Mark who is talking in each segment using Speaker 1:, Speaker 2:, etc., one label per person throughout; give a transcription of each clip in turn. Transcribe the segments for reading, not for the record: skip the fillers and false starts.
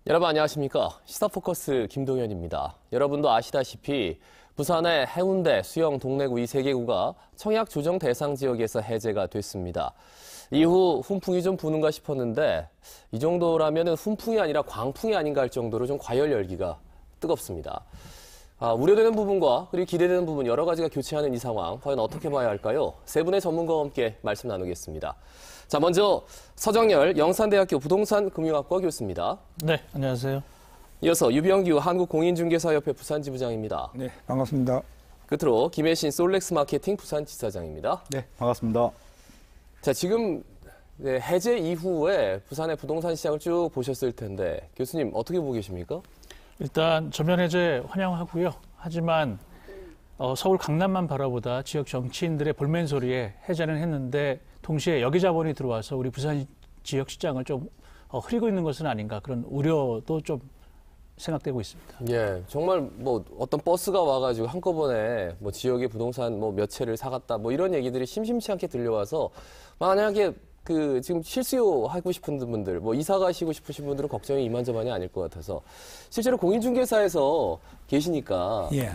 Speaker 1: 여러분 안녕하십니까? 시사포커스 김동현입니다. 여러분도 아시다시피 부산의 해운대, 수영, 동래구 이 세 개구가 청약 조정 대상 지역에서 해제가 됐습니다. 이후 훈풍이 좀 부는가 싶었는데 이 정도라면 훈풍이 아니라 광풍이 아닌가 할 정도로 좀 과열 열기가 뜨겁습니다. 우려되는 부분과 그리고 기대되는 부분 여러 가지가 교차하는 이 상황 과연 어떻게 봐야 할까요? 세 분의 전문가와 함께 말씀 나누겠습니다. 자, 먼저 서정열 영산대학교 부동산금융학과 교수입니다.
Speaker 2: 네, 안녕하세요.
Speaker 1: 이어서 유병규 한국공인중개사협회 부산지부장입니다.
Speaker 3: 네, 반갑습니다.
Speaker 1: 끝으로 김혜신 솔렉스마케팅 부산지사장입니다.
Speaker 3: 네, 반갑습니다.
Speaker 1: 자, 지금 해제 이후에 부산의 부동산 시장을 쭉 보셨을 텐데 교수님 어떻게 보고 계십니까?
Speaker 2: 일단 전면 해제 환영하고요. 하지만 서울 강남만 바라보다 지역 정치인들의 볼멘 소리에 해제는 했는데 동시에 여기 자본이 들어와서 우리 부산 지역 시장을 좀 흐리고 있는 것은 아닌가 그런 우려도 좀 생각되고 있습니다.
Speaker 1: 예, 정말 뭐 어떤 버스가 와가지고 한꺼번에 뭐 지역의 부동산 뭐 몇 채를 사갔다 뭐 이런 얘기들이 심심치 않게 들려와서 만약에 지금 실수요 하고 싶은 분들, 뭐 이사 가시고 싶으신 분들은 걱정이 이만저만이 아닐 것 같아서 실제로 공인중개사에서 계시니까
Speaker 3: 예.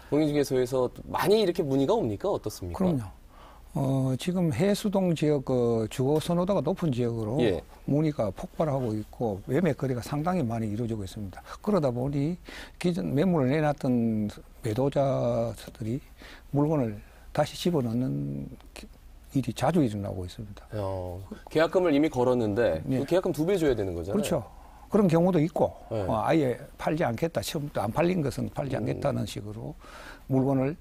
Speaker 1: 공인중개소에서 많이 이렇게 문의가 옵니까? 어떻습니까?
Speaker 3: 그럼요. 지금 해수동 지역 주거 선호도가 높은 지역으로
Speaker 1: 예.
Speaker 3: 문의가 폭발하고 있고 매매 거래가 상당히 많이 이루어지고 있습니다. 그러다 보니 기존 매물을 내놨던 매도자들이 물건을 다시 집어넣는 일이 자주 일어나고 있습니다.
Speaker 1: 계약금을 이미 걸었는데
Speaker 3: 예.
Speaker 1: 그 계약금 2배 줘야 되는 거잖아요.
Speaker 3: 그렇죠. 그런 경우도 있고
Speaker 1: 네.
Speaker 3: 아예 팔지 않겠다. 처음부터 안 팔린 것은 팔지 않겠다는 식으로 물건을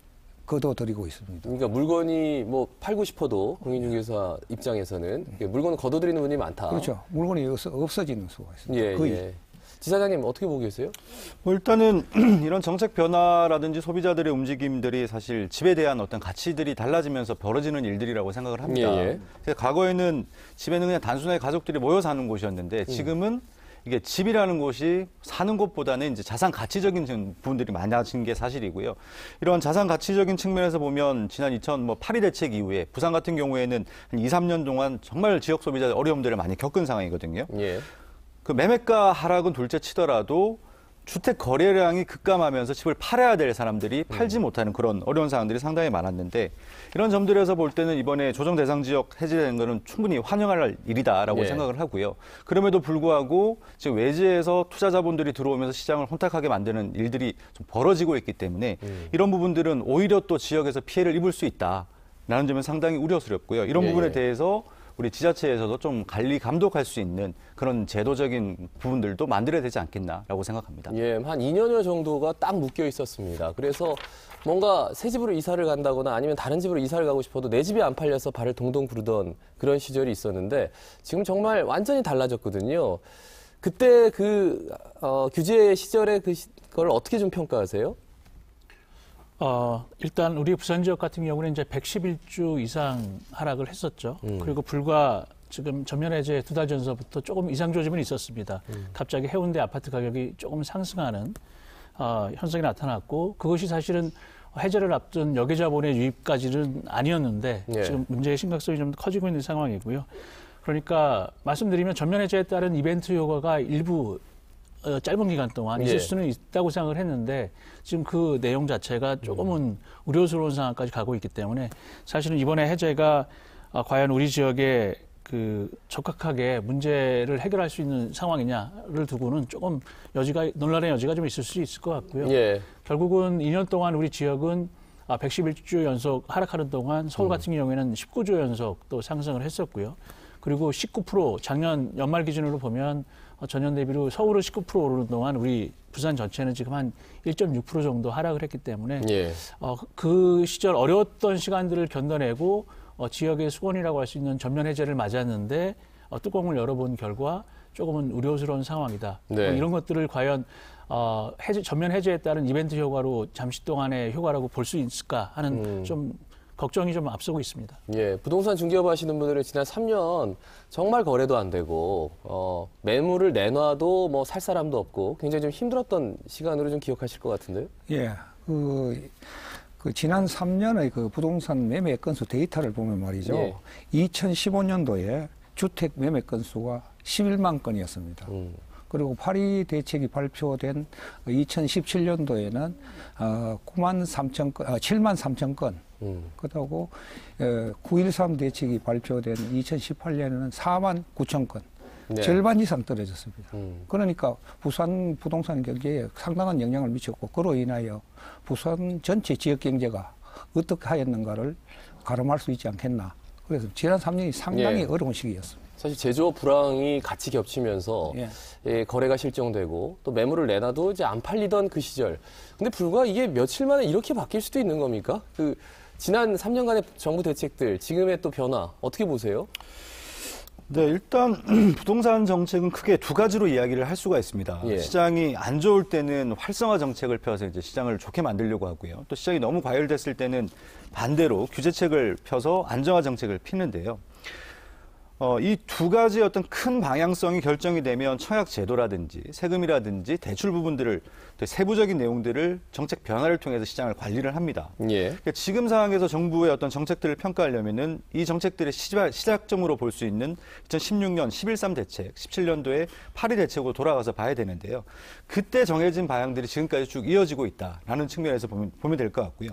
Speaker 3: 거둬들이고 있습니다.
Speaker 1: 그러니까 물건이 뭐 팔고 싶어도 공인중개사 입장에서는 물건을 거둬들이는 분이 많다.
Speaker 3: 그렇죠. 물건이 없어지는 수가 있습니다.
Speaker 1: 예,
Speaker 3: 거의.
Speaker 1: 예. 지사장님 어떻게 보고 계세요?
Speaker 4: 뭐 일단은 이런 정책 변화라든지 소비자들의 움직임들이 사실 집에 대한 어떤 가치들이 달라지면서 벌어지는 일들이라고 생각을 합니다.
Speaker 1: 예, 예.
Speaker 4: 과거에는 집에는 그냥 단순하게 가족들이 모여 사는 곳이었는데 지금은 이게 집이라는 곳이 사는 곳보다는 이제 자산 가치적인 부분들이 많아진 게 사실이고요. 이런 자산 가치적인 측면에서 보면 지난 2008 대책 이후에 부산 같은 경우에는 한 2, 3년 동안 정말 지역 소비자들 어려움들을 많이 겪은 상황이거든요.
Speaker 1: 예.
Speaker 4: 그 매매가 하락은 둘째 치더라도 주택 거래량이 급감하면서 집을 팔아야 될 사람들이 팔지 못하는 그런 어려운 상황들이 상당히 많았는데 이런 점들에서 볼 때는 이번에 조정 대상 지역 해제된 거는 충분히 환영할 일이다라고
Speaker 1: 예.
Speaker 4: 생각을 하고요. 그럼에도 불구하고 지금 외지에서 투자 자본들이 들어오면서 시장을 혼탁하게 만드는 일들이 좀 벌어지고 있기 때문에 이런 부분들은 오히려 또 지역에서 피해를 입을 수 있다라는 점은 상당히 우려스럽고요. 이런
Speaker 1: 예,
Speaker 4: 부분에
Speaker 1: 예.
Speaker 4: 대해서 우리 지자체에서도 좀 관리 감독할 수 있는 그런 제도적인 부분들도 만들어야 되지 않겠나라고 생각합니다.
Speaker 1: 예, 한 2년여 정도가 딱 묶여 있었습니다. 그래서 뭔가 새 집으로 이사를 간다거나 아니면 다른 집으로 이사를 가고 싶어도 내 집이 안 팔려서 발을 동동 구르던 그런 시절이 있었는데 지금 정말 완전히 달라졌거든요. 그때 규제 시절에 그걸 어떻게 좀 평가하세요?
Speaker 2: 일단 우리 부산 지역 같은 경우는 이제 111주 이상 하락을 했었죠. 그리고 불과 지금 전면 해제 2달 전서부터 조금 이상 조짐은 있었습니다. 갑자기 해운대 아파트 가격이 조금 상승하는 현상이 나타났고 그것이 사실은 해제를 앞둔 여계자본의 유입까지는 아니었는데
Speaker 1: 예.
Speaker 2: 지금 문제의 심각성이 좀 커지고 있는 상황이고요. 그러니까 말씀드리면 전면 해제에 따른 이벤트 효과가 일부 짧은 기간 동안
Speaker 1: 예.
Speaker 2: 있을 수는 있다고 생각을 했는데 지금 그 내용 자체가 조금은 우려스러운 상황까지 가고 있기 때문에 사실은 이번에 해제가 과연 우리 지역에 적합하게 문제를 해결할 수 있는 상황이냐를 두고는 조금 논란의 여지가 좀 있을 수 있을 것 같고요.
Speaker 1: 예.
Speaker 2: 결국은 2년 동안 우리 지역은 111주 연속 하락하는 동안 서울 같은 경우에는 19주 연속 또 상승을 했었고요. 그리고 19% 작년 연말 기준으로 보면 전년 대비로 서울은 19% 오르는 동안 우리 부산 전체는 지금 한 1.6% 정도 하락을 했기 때문에
Speaker 1: 예.
Speaker 2: 그 시절 어려웠던 시간들을 견뎌내고 지역의 수건이라고 할 수 있는 전면 해제를 맞았는데 뚜껑을 열어본 결과 조금은 우려스러운 상황이다.
Speaker 1: 네.
Speaker 2: 이런 것들을 과연 전면 해제에 따른 이벤트 효과로 잠시 동안의 효과라고 볼 수 있을까 하는 좀 걱정이 좀 앞서고 있습니다.
Speaker 1: 예, 부동산 중개업 하시는 분들은 지난 3년 정말 거래도 안 되고 매물을 내놔도 뭐 살 사람도 없고 굉장히 좀 힘들었던 시간으로 좀 기억하실 것 같은데요.
Speaker 3: 예. 지난 3년의 그 부동산 매매 건수 데이터를 보면 말이죠.
Speaker 1: 예.
Speaker 3: 2015년도에 주택 매매 건수가 11만 건이었습니다. 그리고 파리 대책이 발표된 2017년도에는 7만 3천 건. 그렇다고 9.13 대책이 발표된 2018년에는 4만 9천 건.
Speaker 1: 네.
Speaker 3: 절반 이상 떨어졌습니다. 그러니까 부산 부동산 경제에 상당한 영향을 미쳤고 그로 인하여 부산 전체 지역 경제가 어떻게 하였는가를 가름할 수 있지 않겠나. 그래서 지난 3년이 상당히
Speaker 1: 예.
Speaker 3: 어려운 시기였습니다.
Speaker 1: 사실 제조업 불황이 같이 겹치면서
Speaker 3: 예.
Speaker 1: 예, 거래가 실종되고 또 매물을 내놔도 이제 안 팔리던 그 시절. 근데 불과 이게 며칠 만에 이렇게 바뀔 수도 있는 겁니까? 그 지난 3년간의 정부 대책들, 지금의 또 변화 어떻게 보세요?
Speaker 4: 네, 일단 부동산 정책은 크게 두 가지로 이야기를 할 수가 있습니다.
Speaker 1: 예.
Speaker 4: 시장이 안 좋을 때는 활성화 정책을 펴서 이제 시장을 좋게 만들려고 하고요. 또 시장이 너무 과열됐을 때는 반대로 규제책을 펴서 안정화 정책을 피는데요. 이 두 가지 어떤 큰 방향성이 결정이 되면 청약 제도라든지 세금이라든지 대출 부분들을 세부적인 내용들을 정책 변화를 통해서 시장을 관리를 합니다.
Speaker 1: 예.
Speaker 4: 그러니까 지금 상황에서 정부의 어떤 정책들을 평가하려면은 이 정책들의 시작점으로 볼 수 있는 2016년 11.3 대책, 17년도에 파리 대책으로 돌아가서 봐야 되는데요. 그때 정해진 방향들이 지금까지 쭉 이어지고 있다라는 측면에서 보면 될 것 같고요.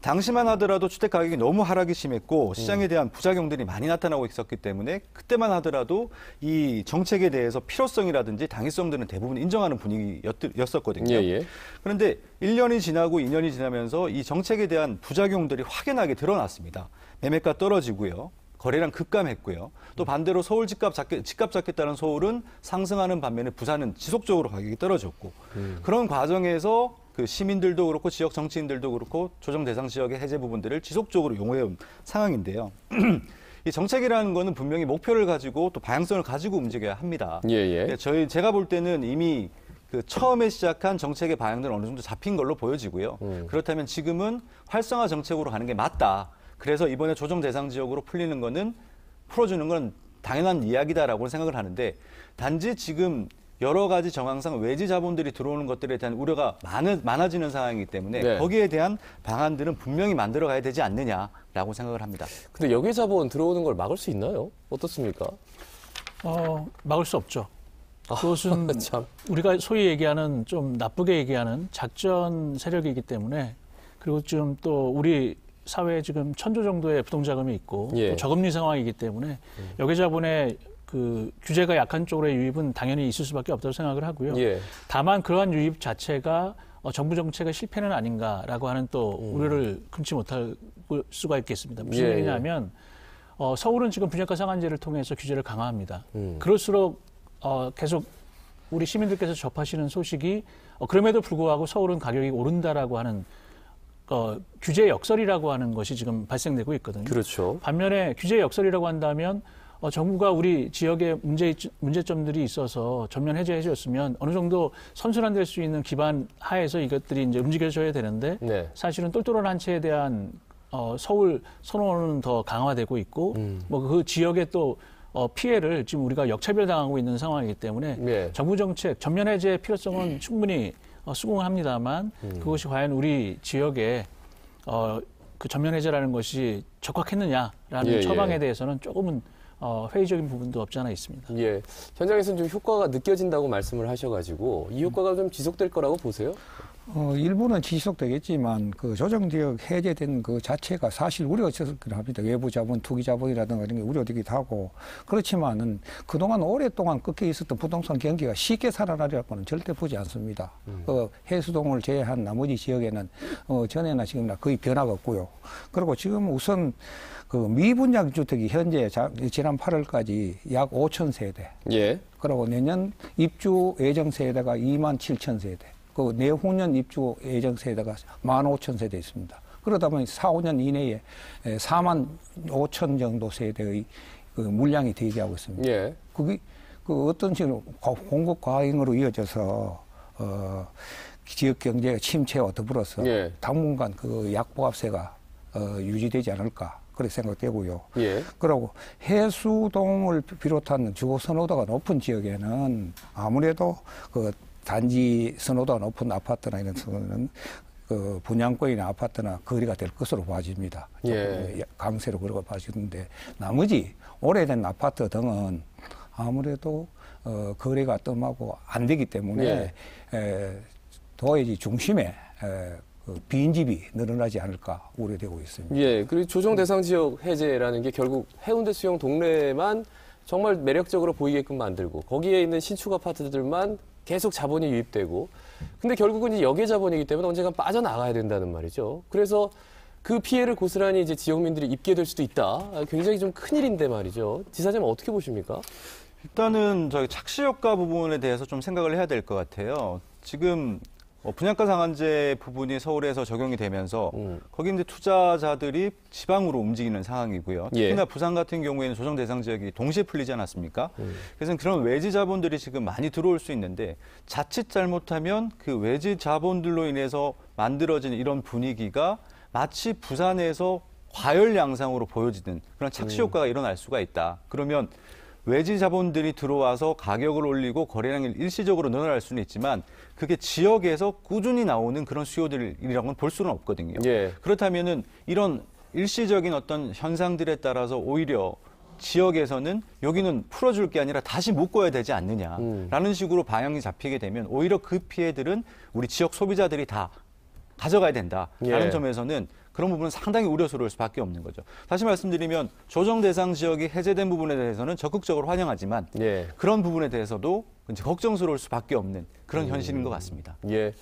Speaker 4: 당시만 하더라도 주택 가격이 너무 하락이 심했고 시장에 대한 부작용들이 많이 나타나고 있었기 때문에 그때만 하더라도 이 정책에 대해서 필요성이라든지 당위성들은 대부분 인정하는 분위기였었거든요.
Speaker 1: 예, 예.
Speaker 4: 그런데 1년이 지나고 2년이 지나면서 이 정책에 대한 부작용들이 확연하게 드러났습니다. 매매가 떨어지고요. 거래량 급감했고요. 또 반대로 서울 집값 잡겠다는 서울은 상승하는 반면에 부산은 지속적으로 가격이 떨어졌고 그런 과정에서 그 시민들도 그렇고 지역 정치인들도 그렇고 조정 대상 지역의 해제 부분들을 지속적으로 용어해온 상황인데요. 이 정책이라는 거는 분명히 목표를 가지고 또 방향성을 가지고 움직여야 합니다.
Speaker 1: 예, 예.
Speaker 4: 제가 볼 때는 이미 그 처음에 시작한 정책의 방향들은 어느 정도 잡힌 걸로 보여지고요. 그렇다면 지금은 활성화 정책으로 가는 게 맞다. 그래서 이번에 조정 대상 지역으로 풀어주는 건 당연한 이야기다라고 생각을 하는데 단지 지금 여러 가지 정황상 외지 자본들이 들어오는 것들에 대한 우려가 많아지는 상황이기 때문에
Speaker 1: 네.
Speaker 4: 거기에 대한 방안들은 분명히 만들어가야 되지 않느냐라고 생각을 합니다.
Speaker 1: 근데 여기 자본 들어오는 걸 막을 수 있나요? 어떻습니까?
Speaker 2: 막을 수 없죠. 그것은
Speaker 1: 참.
Speaker 2: 우리가 소위 얘기하는 좀 나쁘게 얘기하는 작전 세력이기 때문에 그리고 지금 또 우리 사회에 지금 1,000조 정도의 부동자금이 있고
Speaker 1: 예.
Speaker 2: 또 저금리 상황이기 때문에 여계자본의 그 규제가 약한 쪽으로의 유입은 당연히 있을 수밖에 없다고 생각을 하고요.
Speaker 1: 예.
Speaker 2: 다만 그러한 유입 자체가 정부 정책의 실패는 아닌가라고 하는 또 우려를 금치 못할 수가 있겠습니다. 무슨
Speaker 1: 예,
Speaker 2: 얘기냐면 서울은 지금 분양가 상한제를 통해서 규제를 강화합니다. 그럴수록 계속 우리 시민들께서 접하시는 소식이 그럼에도 불구하고 서울은 가격이 오른다라고 하는 규제 역설이라고 하는 것이 지금 발생되고 있거든요.
Speaker 1: 그렇죠.
Speaker 2: 반면에 규제 역설이라고 한다면 정부가 우리 지역에 문제점들이 있어서 전면 해제해줬으면 어느 정도 선순환될 수 있는 기반 하에서 이것들이 이제 움직여져야 되는데
Speaker 1: 네.
Speaker 2: 사실은 똘똘한 한치에 대한 서울 선언은 더 강화되고 있고 뭐 그 지역의 또 피해를 지금 우리가 역차별당하고 있는 상황이기 때문에
Speaker 1: 네.
Speaker 2: 정부 정책 전면 해제의 필요성은 충분히 수긍합니다만 그것이 과연 우리 지역에 그 전면 해제라는 것이 적합했느냐라는
Speaker 1: 예,
Speaker 2: 처방에
Speaker 1: 예.
Speaker 2: 대해서는 조금은 회의적인 부분도 없지 않아 있습니다.
Speaker 1: 예. 현장에서는 좀 효과가 느껴진다고 말씀을 하셔가지고 이 효과가 좀 지속될 거라고 보세요?
Speaker 3: 일부는 지속되겠지만 그 조정지역 해제된 그 자체가 사실 우려가 있었긴 합니다. 외부 자본, 투기 자본이라든가 이런 게 우려되기도 하고 그렇지만은 그동안 오랫동안 꺾여 있었던 부동산 경기가 쉽게 살아나리라고는 절대 보지 않습니다. 해수동을 제외한 나머지 지역에는 전에나 지금이나 거의 변화가 없고요. 그리고 지금 우선 그 미분양 주택이 현재 지난 8월까지 약 5천 세대.
Speaker 1: 예.
Speaker 3: 그리고 내년 입주 예정 세대가 2만 7천 세대. 그 내후년 입주 예정 세대가 15,000세대 있습니다. 그러다 보니 4, 5년 이내에 4만 5천 정도 세대의 그 물량이 대기하고 있습니다.
Speaker 1: 예.
Speaker 3: 그게 그 어떤 식으로 공급 과잉으로 이어져서 지역 경제의 침체와 더불어서
Speaker 1: 예.
Speaker 3: 당분간 그 약보합세가 유지되지 않을까 그렇게 생각되고요.
Speaker 1: 예.
Speaker 3: 그리고 해수동을 비롯한 주거 선호도가 높은 지역에는 아무래도 그 단지 선호도가 높은 아파트나 이런 데는 그 분양권이나 아파트나 거래가 될 것으로 봐집니다.
Speaker 1: 예.
Speaker 3: 강세로 그러고 봐지는데 나머지 오래된 아파트 등은 아무래도 거래가 뜸하고 안 되기 때문에 도화지 중심에 그 빈집이 늘어나지 않을까 우려되고 있습니다.
Speaker 1: 예, 그리고 조정 대상 지역 해제라는 게 결국 해운대 수영 동네만 정말 매력적으로 보이게끔 만들고 거기에 있는 신축 아파트들만 계속 자본이 유입되고 근데 결국은 이제 역의 자본이기 때문에 언젠간 빠져나가야 된다는 말이죠. 그래서 그 피해를 고스란히 이제 지역민들이 입게 될 수도 있다. 굉장히 좀 큰일인데 말이죠. 지사장님 어떻게 보십니까?
Speaker 4: 일단은 저희 착시효과 부분에 대해서 좀 생각을 해야 될 것 같아요. 지금 분양가 상한제 부분이 서울에서 적용이 되면서 거기 이제 투자자들이 지방으로 움직이는 상황이고요.
Speaker 1: 예.
Speaker 4: 특히나 부산 같은 경우에는 조정 대상 지역이 동시에 풀리지 않았습니까? 그래서 그런 외지 자본들이 지금 많이 들어올 수 있는데 자칫 잘못하면 그 외지 자본들로 인해서 만들어진 이런 분위기가 마치 부산에서 과열 양상으로 보여지는 그런 착시 효과가 일어날 수가 있다. 그러면 외지 자본들이 들어와서 가격을 올리고 거래량이 일시적으로 늘어날 수는 있지만 그게 지역에서 꾸준히 나오는 그런 수요들이라는 건 볼 수는 없거든요.
Speaker 1: 예.
Speaker 4: 그렇다면은 이런 일시적인 어떤 현상들에 따라서 오히려 지역에서는 여기는 풀어줄 게 아니라 다시 묶어야 되지 않느냐라는 식으로 방향이 잡히게 되면 오히려 그 피해들은 우리 지역 소비자들이 다 가져가야 된다라는
Speaker 1: 예.
Speaker 4: 점에서는 그런 부분은 상당히 우려스러울 수밖에 없는 거죠. 다시 말씀드리면 조정 대상 지역이 해제된 부분에 대해서는 적극적으로 환영하지만
Speaker 1: 예.
Speaker 4: 그런 부분에 대해서도 이제 걱정스러울 수밖에 없는 그런 현실인 것 같습니다.
Speaker 1: 예.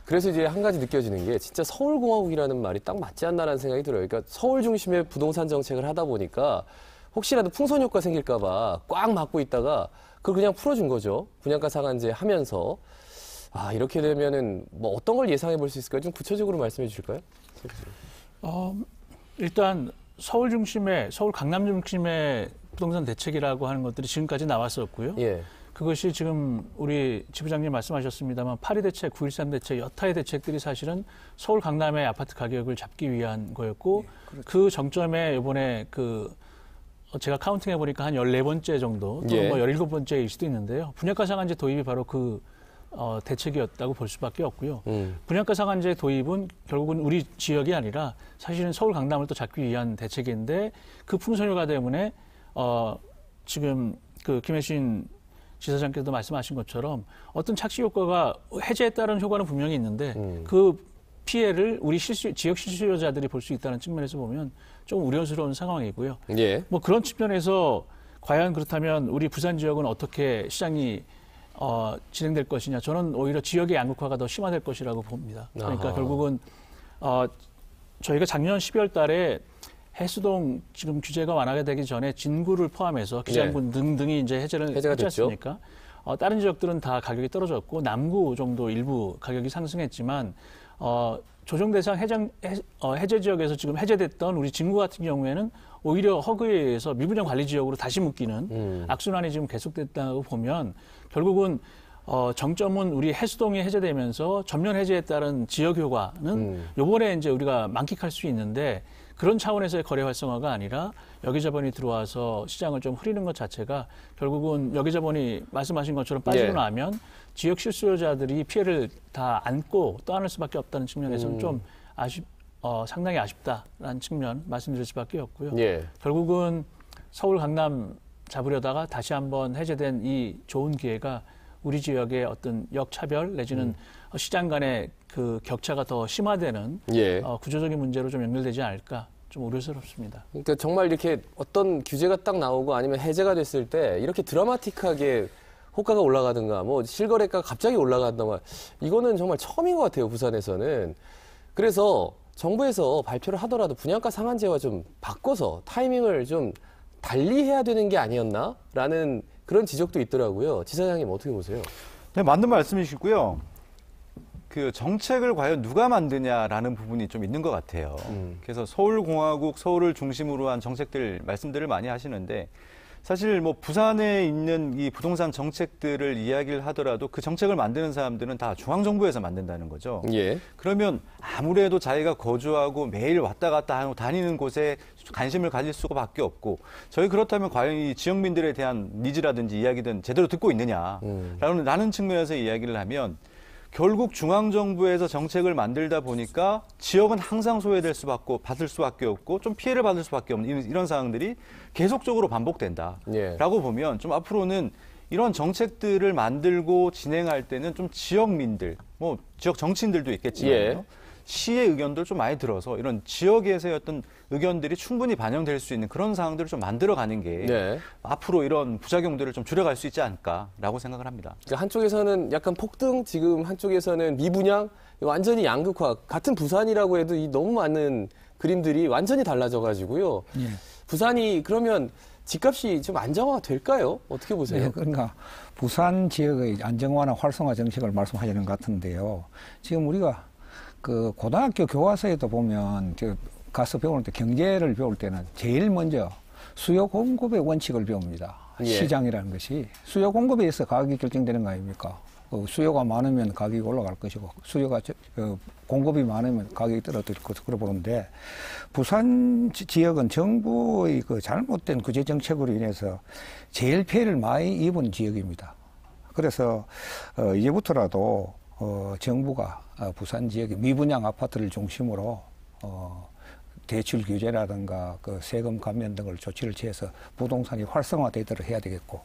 Speaker 1: 그래서 이제 한 가지 느껴지는 게 진짜 서울공화국이라는 말이 딱 맞지 않나라는 생각이 들어요. 그러니까 서울 중심의 부동산 정책을 하다 보니까 혹시라도 풍선 효과 생길까 봐 꽉 막고 있다가 그걸 그냥 풀어준 거죠. 분양가 상한제 하면서. 아, 이렇게 되면은 뭐 어떤 걸 예상해 볼 수 있을까요? 좀 구체적으로 말씀해 주실까요?
Speaker 2: 일단 서울 강남 중심의 부동산 대책이라고 하는 것들이 지금까지 나왔었고요.
Speaker 1: 예.
Speaker 2: 그것이 지금 우리 지부장님 말씀하셨습니다만 8.2 대책, 9.13 대책, 여타의 대책들이 사실은 서울 강남의 아파트 가격을 잡기 위한 거였고 그 정점에 이번에 제가 카운팅 해보니까 한 14번째 정도 또는 뭐 17번째일 수도 있는데요. 분양가 상한제 도입이 바로 그 대책이었다고 볼 수밖에 없고요. 분양가 상한제 도입은 결국은 우리 지역이 아니라 사실은 서울 강남을 또 잡기 위한 대책인데 그 풍선효과 때문에 지금 그 김혜신 지사장께서도 말씀하신 것처럼 어떤 착시 효과가 해제에 따른 효과는 분명히 있는데 그 피해를 우리 지역 실수요자들이 볼 수 있다는 측면에서 보면 좀 우려스러운 상황이고요.
Speaker 1: 예.
Speaker 2: 뭐 그런 측면에서 과연 그렇다면 우리 부산 지역은 어떻게 시장이 진행될 것이냐. 저는 오히려 지역의 양극화가 더 심화될 것이라고 봅니다. 그러니까
Speaker 1: 아하.
Speaker 2: 결국은 저희가 작년 12월 달에 해수동 지금 규제가 완화가 되기 전에 진구를 포함해서 기장군 등등이 이제 해제가
Speaker 1: 됐죠.
Speaker 2: 했지 않습니까? 다른 지역들은 다 가격이 떨어졌고 남구 정도 일부 가격이 상승했지만 조정 대상 해제 지역에서 지금 해제됐던 우리 진구 같은 경우에는 오히려 허그에 의해서 미분양 관리 지역으로 다시 묶이는 악순환이 지금 계속됐다고 보면 결국은 정점은 우리 해수동이 해제되면서 전면 해제에 따른 지역 효과는 요번에 이제 우리가 만끽할 수 있는데 그런 차원에서의 거래 활성화가 아니라 여기 자본이 들어와서 시장을 좀 흐리는 것 자체가 결국은 여기 자본이 말씀하신 것처럼 빠지고 나면 지역 실수요자들이 피해를 다 안고 떠안을 수밖에 없다는 측면에서는 좀 상당히 아쉽다라는 측면 말씀드릴 수밖에 없고요.
Speaker 1: 예.
Speaker 2: 결국은 서울 강남 잡으려다가 다시 한번 해제된 이 좋은 기회가 우리 지역의 어떤 역차별 내지는 시장 간의 그 격차가 더 심화되는 구조적인 문제로 좀 연결되지 않을까 좀 우려스럽습니다.
Speaker 1: 그러니까 정말 이렇게 어떤 규제가 딱 나오고 아니면 해제가 됐을 때 이렇게 드라마틱하게 호가가 올라가든가 뭐 실거래가가 갑자기 올라간다든가 이거는 정말 처음인 것 같아요, 부산에서는. 그래서 정부에서 발표를 하더라도 분양가 상한제와 좀 바꿔서 타이밍을 좀 달리 해야 되는 게 아니었나라는 그런 지적도 있더라고요. 지사장님 어떻게 보세요?
Speaker 4: 네, 맞는 말씀이시고요. 그 정책을 과연 누가 만드냐라는 부분이 좀 있는 것 같아요. 그래서 서울공화국, 서울을 중심으로 한 말씀들을 많이 하시는데 사실 뭐 부산에 있는 이 부동산 정책들을 이야기를 하더라도 그 정책을 만드는 사람들은 다 중앙정부에서 만든다는 거죠.
Speaker 1: 예.
Speaker 4: 그러면 아무래도 자기가 거주하고 매일 왔다 갔다 하고 다니는 곳에 관심을 가질 수밖에 없고 저희 그렇다면 과연 이 지역민들에 대한 니즈라든지 이야기든 제대로 듣고 있느냐라는 측면에서 이야기를 하면 결국 중앙정부에서 정책을 만들다 보니까 지역은 항상 소외될 받을 수밖에 없고 좀 피해를 받을 수밖에 없는 이런 상황들이 계속적으로 반복된다라고 보면 좀 앞으로는 이런 정책들을 만들고 진행할 때는 좀 지역민들, 뭐 지역 정치인들도 있겠지만
Speaker 1: 예.
Speaker 4: 시의 의견도 좀 많이 들어서 이런 지역에서의 어떤 의견들이 충분히 반영될 수 있는 그런 상황들을 좀 만들어가는 게
Speaker 1: 네.
Speaker 4: 앞으로 이런 부작용들을 좀 줄여갈 수 있지 않을까라고 생각을 합니다.
Speaker 1: 그러니까 한쪽에서는 약간 폭등, 지금 한쪽에서는 미분양, 완전히 양극화. 같은 부산이라고 해도 이 너무 많은 그림들이 완전히 달라져가지고요.
Speaker 3: 예.
Speaker 1: 부산이 그러면 집값이 좀 안정화 될까요? 어떻게 보세요?
Speaker 3: 네, 그러니까 부산 지역의 안정화나 활성화 정책을 말씀하시는 것 같은데요. 지금 우리가 그 고등학교 교과서에도 보면 가서 배울 때 경제를 배울 때는 제일 먼저 수요 공급의 원칙을 배웁니다.
Speaker 1: 예.
Speaker 3: 시장이라는 것이 수요 공급에 의해서 가격이 결정되는 거 아닙니까? 수요가 많으면 가격이 올라갈 것이고 수요가 공급이 많으면 가격이 떨어질 것으로 보는데 부산 지역은 정부의 그 잘못된 규제 정책으로 인해서 제일 피해를 많이 입은 지역입니다. 그래서 이제부터라도 정부가 부산 지역의 미분양 아파트를 중심으로 대출 규제라든가 그 세금 감면 등을 조치를 취해서 부동산이 활성화되도록 해야 되겠고,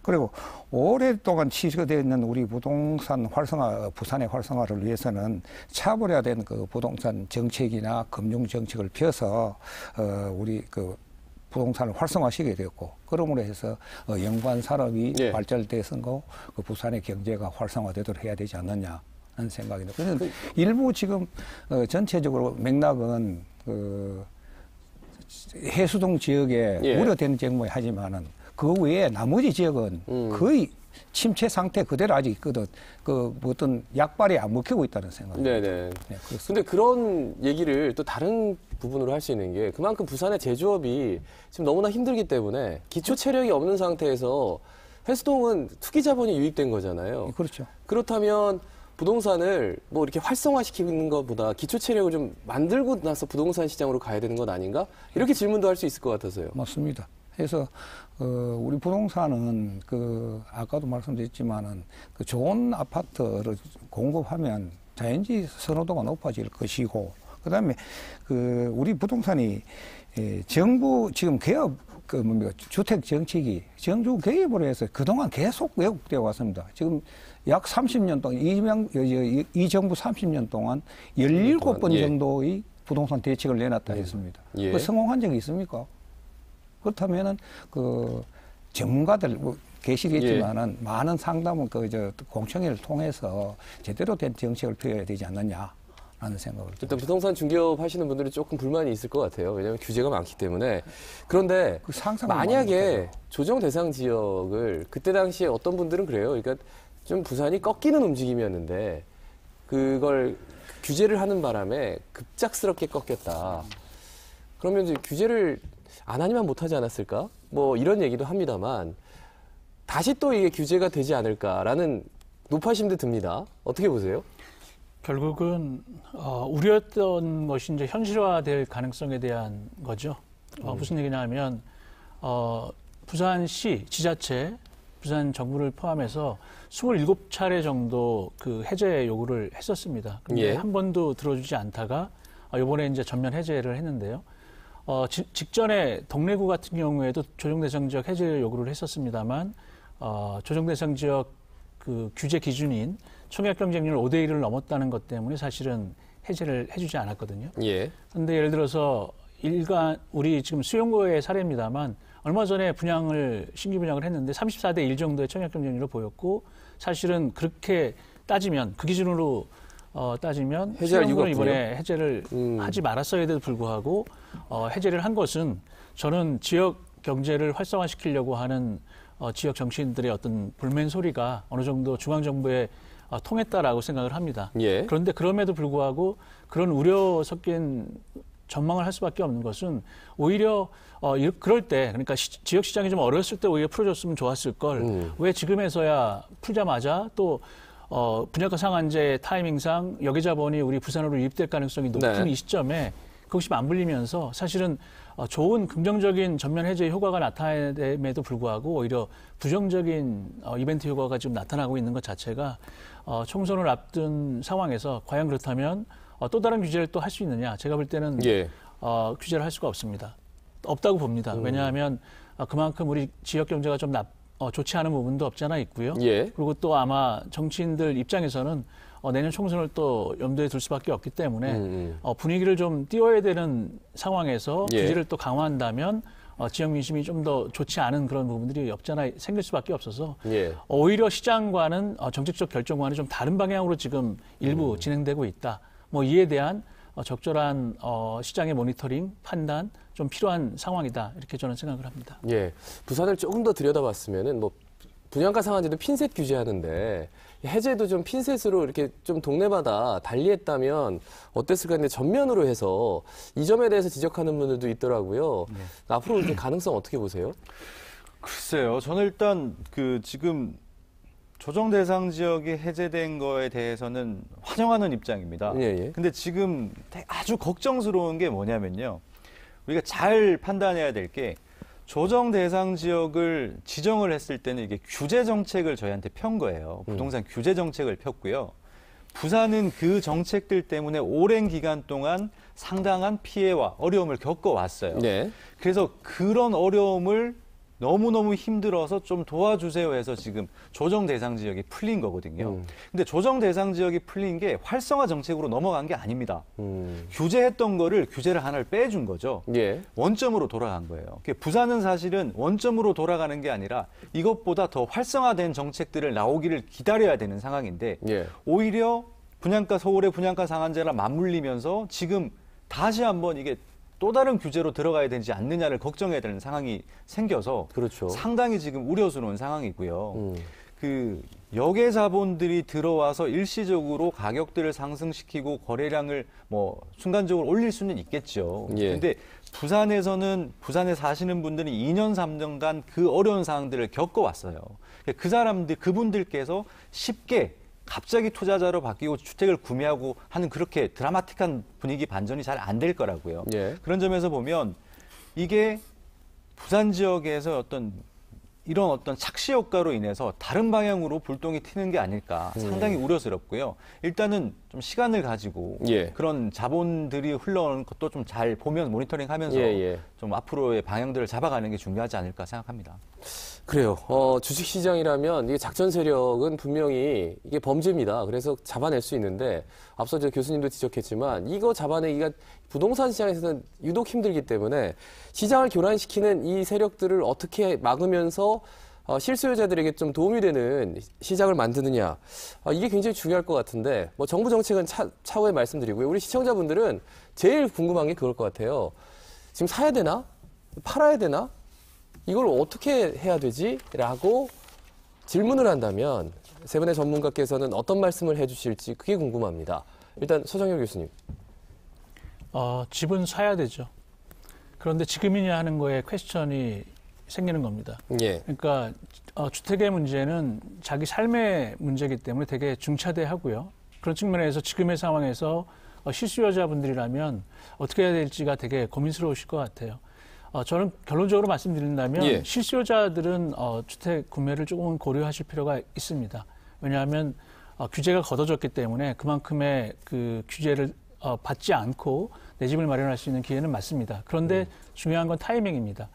Speaker 3: 그리고 오랫동안 취소되어 있는 우리 부동산 활성화, 부산의 활성화를 위해서는 차별화된 그 부동산 정책이나 금융 정책을 펴서 우리 그 부동산을 활성화시켜야 되겠고, 그러므로 해서 연관 산업이
Speaker 1: 예.
Speaker 3: 발전돼서 그 부산의 경제가 활성화되도록 해야 되지 않느냐 하는 생각입니다. 그래서 일부 지금 전체적으로 맥락은 해수동 지역에
Speaker 1: 예.
Speaker 3: 우려되는 정도에 하지만은 그 외에 나머지 지역은 거의 침체 상태 그대로 아직 있거든. 그 어떤 약발이 안 먹히고 있다는 생각입니다.
Speaker 1: 네네.
Speaker 3: 네,
Speaker 1: 근데 그런 얘기를 또 다른 부분으로 할 수 있는 게 그만큼 부산의 제조업이 지금 너무나 힘들기 때문에 기초 체력이 없는 상태에서 해수동은 투기 자본이 유입된 거잖아요.
Speaker 3: 그렇죠.
Speaker 1: 그렇다면 부동산을 뭐 이렇게 활성화시키는 것보다 기초 체력을 좀 만들고 나서 부동산 시장으로 가야 되는 것 아닌가? 이렇게 질문도 할 수 있을 것 같아서요.
Speaker 3: 맞습니다. 그래서 우리 부동산은 아까도 말씀드렸지만은 그 좋은 아파트를 공급하면 자연지 선호도가 높아질 것이고, 그다음에 우리 부동산이 정부 지금 개업 주택 정책이 정부 개입으로 해서 그동안 계속 왜곡되어 왔습니다. 지금 약 30년 동안 이 정부 30년 동안 17번
Speaker 1: 예.
Speaker 3: 정도의 부동산 대책을 내놨다 했습니다.
Speaker 1: 예.
Speaker 3: 그 성공한 적이 있습니까? 그렇다면은 전문가들 계시겠지만은 많은 상담은 공청회를 통해서 제대로 된 정책을 펴야 되지 않느냐라는 생각을.
Speaker 1: 일단 부동산 중개업 하시는 분들이 조금 불만이 있을 것 같아요. 왜냐하면 규제가 많기 때문에. 그런데 만약에 조정 대상 지역을 그때 당시에 어떤 분들은 그래요. 그러니까 좀 부산이 꺾이는 움직임이었는데 그걸 규제를 하는 바람에 급작스럽게 꺾였다. 그러면 이제 규제를 안 하니만 못하지 않았을까? 뭐 이런 얘기도 합니다만 다시 또 이게 규제가 되지 않을까라는 높아심도 듭니다. 어떻게 보세요?
Speaker 2: 결국은 우려했던 것이 이제 현실화될 가능성에 대한 거죠. 무슨 얘기냐 하면 부산시 지자체, 부산 정부를 포함해서 27차례 정도 그 해제 요구를 했었습니다. 근데
Speaker 1: 예.
Speaker 2: 한 번도 들어주지 않다가 이번에 이제 전면 해제를 했는데요. 직전에 동래구 같은 경우에도 조정대상 지역 해제 요구를 했었습니다만 조정대상 지역 그 규제 기준인 청약 경쟁률 5대 1을 넘었다는 것 때문에 사실은 해제를 해주지 않았거든요.
Speaker 1: 예.
Speaker 2: 그런데 예를 들어서 우리 지금 수용고의 사례입니다만 얼마 전에 신규 분양을 했는데 34대 1 정도의 청약 경쟁률을 보였고, 사실은 그렇게 따지면 그 기준으로 따지면
Speaker 1: 해제할 이유가
Speaker 2: 수용고는 이번에 해제를 하지 말았어야에도 불구하고 해제를 한 것은 저는 지역 경제를 활성화시키려고 하는 지역 정치인들의 어떤 불멘 소리가 어느 정도 중앙정부에 통했다라고 생각을 합니다.
Speaker 1: 예.
Speaker 2: 그런데 그럼에도 불구하고 그런 우려 섞인 전망을 할 수밖에 없는 것은 오히려 그럴 때, 그러니까 지역 시장이 좀 어렸을 때 오히려 풀어줬으면 좋았을 걸 왜 지금에서야 풀자마자 또 분양가 상한제 타이밍상 여기자본이 우리 부산으로 유입될 가능성이 높은
Speaker 1: 네.
Speaker 2: 이 시점에 그것이 맞물리면서 사실은 좋은 긍정적인 전면 해제 효과가 나타남에도 불구하고 오히려 부정적인 이벤트 효과가 지금 나타나고 있는 것 자체가 총선을 앞둔 상황에서 과연 그렇다면 또 다른 규제를 또 할 수 있느냐? 제가 볼 때는
Speaker 1: 예.
Speaker 2: 규제를 할 수가 없습니다. 없다고 봅니다. 왜냐하면 그만큼 우리 지역 경제가 좀 좋지 않은 부분도 없지 않아 있고요.
Speaker 1: 예.
Speaker 2: 그리고 또 아마 정치인들 입장에서는 내년 총선을 또 염두에 둘 수밖에 없기 때문에 분위기를 좀 띄워야 되는 상황에서
Speaker 1: 예.
Speaker 2: 규제를 또 강화한다면 지역 민심이 좀 더 좋지 않은 그런 부분들이 없잖아 생길 수밖에 없어서
Speaker 1: 예.
Speaker 2: 오히려 시장과는 정책적 결정과는 좀 다른 방향으로 지금 일부 진행되고 있다. 뭐 이에 대한 적절한 시장의 모니터링, 판단 좀 필요한 상황이다. 이렇게 저는 생각을 합니다.
Speaker 1: 예. 부산을 조금 더 들여다봤으면은 뭐 분양가 상한제도 핀셋 규제하는데 해제도 좀 핀셋으로 이렇게 좀 동네마다 달리했다면 어땠을까 했는데 전면으로 해서 이 점에 대해서 지적하는 분들도 있더라고요. 앞으로 이제 가능성 어떻게 보세요?
Speaker 4: 글쎄요. 저는 일단 지금 조정 대상 지역이 해제된 거에 대해서는 환영하는 입장입니다.
Speaker 1: 예, 예.
Speaker 4: 근데 지금 아주 걱정스러운 게 뭐냐면요. 우리가 잘 판단해야 될 게 조정 대상 지역을 지정을 했을 때는 이게 규제 정책을 저희한테 편 거예요. 부동산 규제 정책을 폈고요. 부산은 그 정책들 때문에 오랜 기간 동안 상당한 피해와 어려움을 겪어왔어요.
Speaker 1: 네.
Speaker 4: 그래서 그런 어려움을 너무너무 힘들어서 좀 도와주세요 해서 지금 조정 대상 지역이 풀린 거거든요. 근데 조정 대상 지역이 풀린 게 활성화 정책으로 넘어간 게 아닙니다. 규제했던 거를 규제를 하나를 빼준 거죠.
Speaker 1: 예.
Speaker 4: 원점으로 돌아간 거예요. 부산은 사실은 원점으로 돌아가는 게 아니라 이것보다 더 활성화된 정책들을 나오기를 기다려야 되는 상황인데
Speaker 1: 예.
Speaker 4: 오히려 서울의 분양가 상한제랑 맞물리면서 지금 다시 한번 이게 또 다른 규제로 들어가야 되지 않느냐를 걱정해야 되는 상황이 생겨서
Speaker 1: 그렇죠.
Speaker 4: 상당히 지금 우려스러운 상황이고요. 역의 자본들이 들어와서 일시적으로 가격들을 상승시키고 거래량을 뭐 순간적으로 올릴 수는 있겠죠.
Speaker 1: 예.
Speaker 4: 근데 부산에 사시는 분들이 2년, 3년간 그 어려운 상황들을 겪어왔어요. 그분들께서 쉽게 갑자기 투자자로 바뀌고 주택을 구매하고 하는 그렇게 드라마틱한 분위기 반전이 잘 안 될 거라고요.
Speaker 1: 예.
Speaker 4: 그런 점에서 보면 이게 부산 지역에서 이런 어떤 착시 효과로 인해서 다른 방향으로 불똥이 튀는 게 아닐까 상당히 우려스럽고요. 일단은 좀 시간을 가지고
Speaker 1: 예.
Speaker 4: 그런 자본들이 흘러오는 것도 좀 잘 보면 모니터링하면서
Speaker 1: 예.
Speaker 4: 좀 앞으로의 방향들을 잡아가는 게 중요하지 않을까 생각합니다.
Speaker 1: 그래요. 주식시장이라면 이게 작전 세력은 분명히 이게 범죄입니다. 그래서 잡아낼 수 있는데 앞서 교수님도 지적했지만 이거 잡아내기가 부동산 시장에서는 유독 힘들기 때문에 시장을 교란시키는 이 세력들을 어떻게 막으면서 실수요자들에게 좀 도움이 되는 시장을 만드느냐. 이게 굉장히 중요할 것 같은데 뭐 정부 정책은 차후에 말씀드리고요. 우리 시청자분들은 제일 궁금한 게 그럴 것 같아요. 지금 사야 되나? 팔아야 되나? 이걸 어떻게 해야 되지? 라고 질문을 한다면 세 분의 전문가께서는 어떤 말씀을 해주실지 그게 궁금합니다. 일단 서정혁 교수님.
Speaker 2: 집은 사야 되죠. 그런데 지금이냐 하는 거에 퀘스천이 생기는 겁니다.
Speaker 1: 예.
Speaker 2: 그러니까 주택의 문제는 자기 삶의 문제이기 때문에 되게 중차대하고요. 그런 측면에서 지금의 상황에서 실수요자분들이라면 어떻게 해야 될지가 되게 고민스러우실 것 같아요. 저는 결론적으로 말씀드린다면
Speaker 1: 예.
Speaker 2: 실수요자들은 주택 구매를 조금은 고려하실 필요가 있습니다. 왜냐하면 규제가 걷어졌기 때문에 그만큼의 그 규제를 받지 않고 내 집을 마련할 수 있는 기회는 맞습니다. 그런데 중요한 건 타이밍입니다.